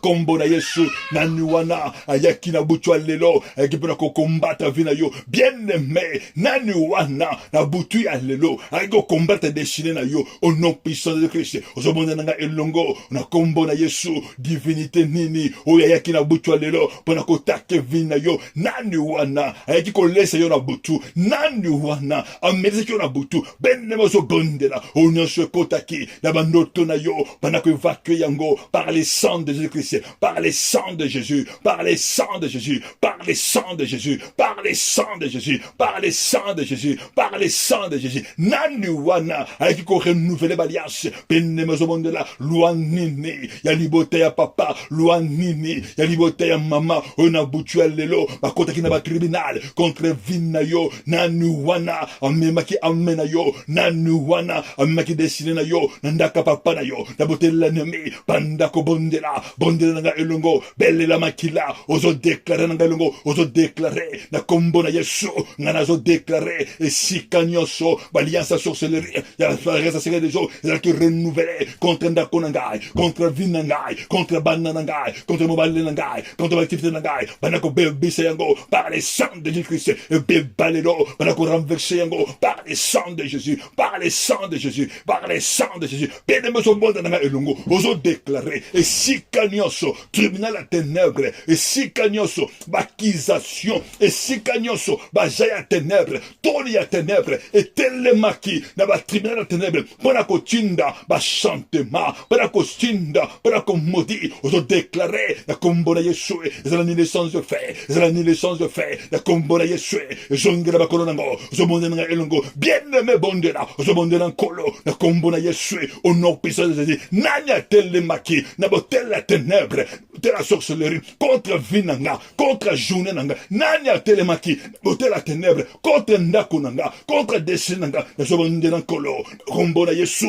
kombo na Yesu nani wana ayaki na butu lelo ayaki pona ko combattre vina yo bien aimé nani wana na butu ya lelo ayaki ko combattre destiné na yo au nom puissant de Christ ozobonda nanga elongo na kombo na Yesu divinité nini oyo ayaki na butu lelo pona ko take vina yo nani wana ayaki ko laisser yo na butu nani wana amezi yo na butu benne mozo bondela o nyonso kotaki na bandoto na yo pona ko évacuer yango par les sang de Jésus Christ, par les sangs de Jésus, par les sangs de Jésus, par les sangs de Jésus, par les sangs de Jésus, par les sangs de Jésus, par les sangs de Jésus. Nani wana ayaki ko renouveler balias benne mozo bondela loi nini ya liberté ya papa loi nini ya liberté ya mama on a butu lelo bakotaki na ba tribunal contre vina yo nani wana amemaki amena yo nani wana amemaki destiné na yo nandaka papa na yo na botela nemi banda ko bondela nanga elongo belle la makila ozo déclarer nanga elongo ozo déclarer na kombo na Yesu ngana zo déclarer et si kanyoso baliansa sorcellerie ya la frère ça des jours il a qui renouveler contre ndako nangai contre vina nangai contre bana nangai contre mobile nangai contre activité nangai bana ko bebisa yango par les sang de Jésus-Christ et bebalelo bana ko renverser yango par les sang de Jésus par les sang de Jésus par les sang de Jésus bien de son monde nanga elongo ozo déclarer et si kanyoso tribunal à ténèbres et si kanyoso bakisation et si kanyoso bajaya ténèbres toli à ténèbres et telemaki na ba tribunal à ténèbres pona ko tinda ba chantema pona ko tinda pona ko maudit ozo déclarer na kombo na Yesu ezala ni naissance de fait ezala ni naissance de fait na kombo na Yesu zongera ba kolona ngo ozo bondela elongo bien aimé bondela ozo bondela nkolo na kombo na Yesu au nom puissant de Jésus nanya telemaki na botel la ténèbre de la sorcellerie contre vinanga contre journée nanga nanya telemaki botel la ténèbre contre ndako nanga contre dessin nanga na zo bondela nkolo kombo na Yesu.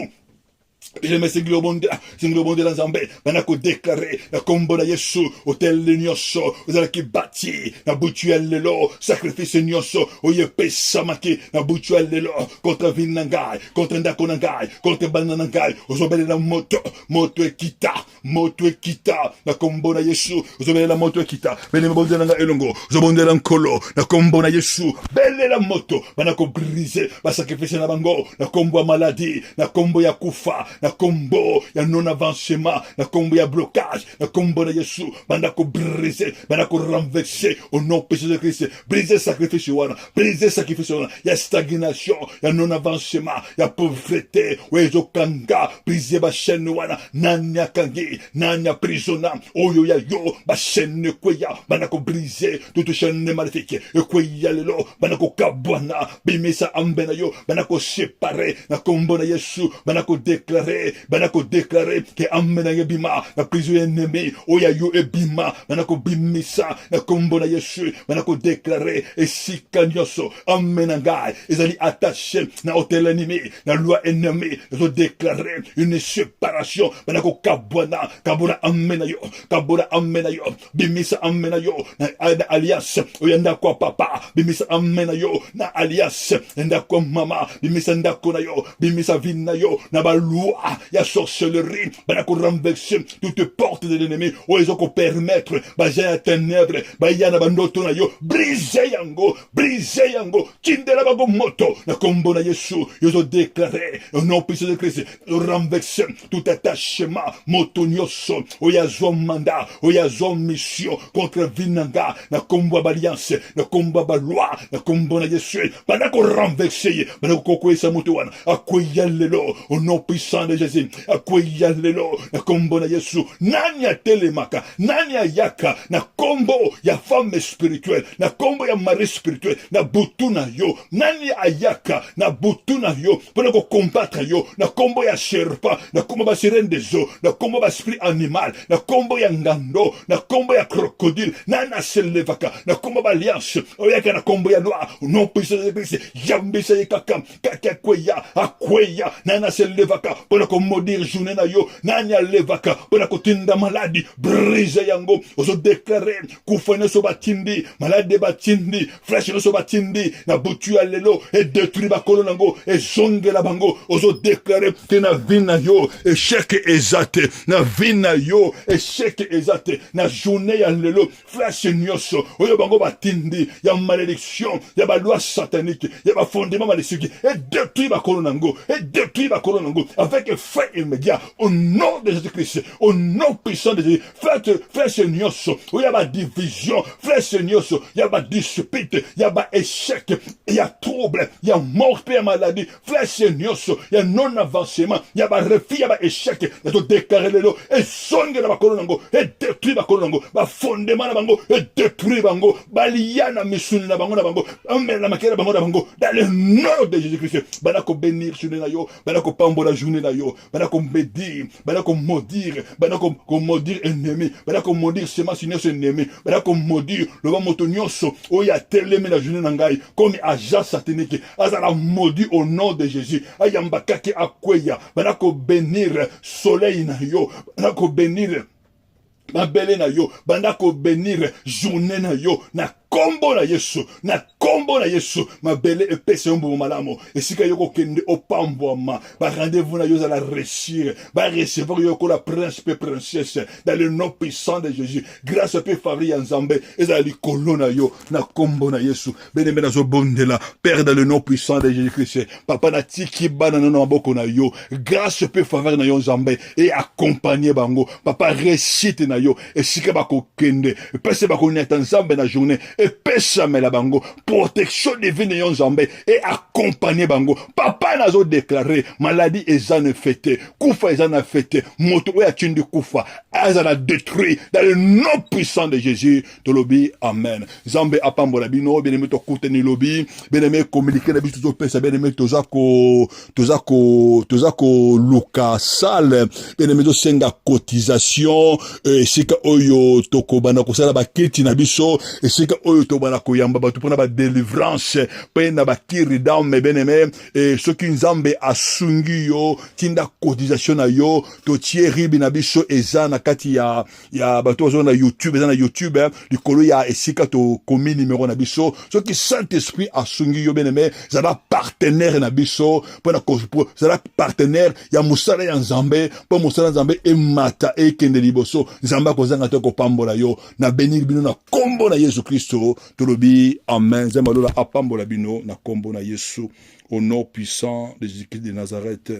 Je me suis globondé dans Zambé, banako déclaré, la combo na Yesu, hôtel de Nyoso, vous allez qui bâti, na boutuel lelo, sacrifice Nyoso, oye pesamaki, na boutuel lelo, contre Vinangai, contre Ndakonangai, contre Bananangai, vous obéissez la moto ekita, na combo na Yesu, vous obéissez la moto ekita, belle bonde nanga elongo, vous obéissez l'ankolo, na combo na Yesu, belle la moto, banako brisé, ba sacrifice na bango, na combo maladie, na combo ya kufa, na combo ya non avancement na combo ya blocage na combo na Yesu banda ko briser banda ko renverser au nom puissant de Christ briser sacrifice wana ya stagnation ya non avancement ya pauvreté wezo kanga briser ba chaîne wana nanya kangi nanya prisona oyo ya yo ba chaîne kweya banda ko briser toute chaîne maléfique e kweya lelo banda ko kabwana bimisa ambena yo banda ko séparer na combo na Yesu banda ko déclarer banako déclarer que amena yebima na prison ennemi oya yo ebima banako bimisa na kombo na Yesu banako déclarer et si kanyoso amena ngai ezali attaché na hôtel ennemi na loi ennemi zo déclarer une séparation banako kabona amena yo bimisa amena yo na alias oyanda kwa papa bimisa amena yo na alias enda kwa mama bimisa ndako na yo bimisa vina yo na balua ya sorcellerie banako renverser toute porte de l'ennemi ou ils ont qu'on permettre baja ténèbres bayana bandoto na yo briser yango kindela bago moto na kombo na Yesu ils ont déclaré au nom puissant de Christ renverser tout attachement moto nyoso oya zo mandat oya zo mission contre vinanga na kombo alliance na kombo ba loi na kombo na Yesu banako renverser banako kwesa moto wana akoyalelo au nom puissant de Jésus akoya lelo na kombo na Yesu nanya telemaka nanya yaka na kombo ya femme spirituelle na kombo ya mari spirituel na butu na yo nanya ayaka na butu na yo pour ko combattre yo na kombo ya serpent na kombo ba sirène des eaux na kombo ba esprit animal na kombo ya ngando na kombo ya crocodile nana selevaka na kombo ba alliance oyaka na kombo ya noir non puissant de Christ yambisa yaka kaka kweya akweya nana selevaka pona ko maudire journée na yo nani alevaka pona ko tinda maladie brise yango ozo déclarer kufana so batindi malade batindi flèche no so batindi na butu ya lelo et détruire bakolo nango et zongela bango ozo déclarer que na vina yo échec ezate na vina yo échec ezate na journée ya lelo flèche nyoso oyo bango batindi ya malédiction ya ba loi satanique ya ba fondement maléfique et détruire bakolo nango et détruire bakolo nango avec feu immédiat au nom de Jésus-Christ au nom puissant de Jésus flèche nyoso oyo ba division flèche nyoso ya ba dispute ya ba échec ya trouble ya mort et maladie flèche nyoso ya non avancement ya ba refus ya ba échec ya to déclarer lelo et songe na bakolo nango et détruire bakolo nango ba fondement na bango et détruire bango baliana misuni na bango amena na makela bango na bango dans le nom de Jésus-Christ bana ko bénir journée na yo bana ko pambola journée na yo bana ko bédir bana ko maudire bana ko maudire ennemi bana ko maudire semence nyonso ennemi bana ko maudire le ba moto nyonso oya telemi na journée na ngai comme agent satanique azala maudit au nom de Jésus ayamba kaki akweya bana ko bénir soleil na yo bana ko bénir mabele na yo bana ko bénir journée na yo na kombo na Yesu mabele epese yombo malamo esika yoko kende opambwama ba rendez-vous na yo za la réussir ba recevoir yoko la prince et princesse dans le nom puissant de Jésus grâce pe favori ya Nzambe ezali kolona yo na kombo na Yesu beneme na zo bondela père dans le nom puissant de Jésus-Christ papa na tiki bana na maboko na yo grâce pe favori na yo Nzambe et accompagner bango papa réussite na yo esika ba ko kende pese ba ko neta Nzambe na journée et pesa la bango protection divine yon Nzambe et accompagner bango papa nazo déclarer maladie ezana fêté kufa ezana fêté moto ya tindi kufa azana détruit dans le nom puissant de Jésus tolobi amen Nzambe apambola bino bien-aimé to kuteni lobi bien-aimé communiquer na biso to pesa bien-aimé tozako luka sale bien-aimé to senga cotisation sika oyo tokobana kosala baketi na biso sika oyo tobana koyamba bato pona ba délivrance pena ba kiri dame bien-aimé et ce qui Nzambe asungi yo tinda cotisation na yo to tieri bina biso ezana kati ya bato zo na YouTube ezana YouTube likolo ya esika to komi numéro na biso ce qui Saint-Esprit asungi yo bien-aimé zala partenaire na biso pona ko zala partenaire ya musala ya Nzambe po musala Nzambe e mata e kende liboso Nzamba ko zanga to ko pambola yo na bénir bino na kombo na Yesu Christo tolobi amen zemalola apambola bino na kombo na Yesu au nom puissant de Jésus-Christ de Nazareth.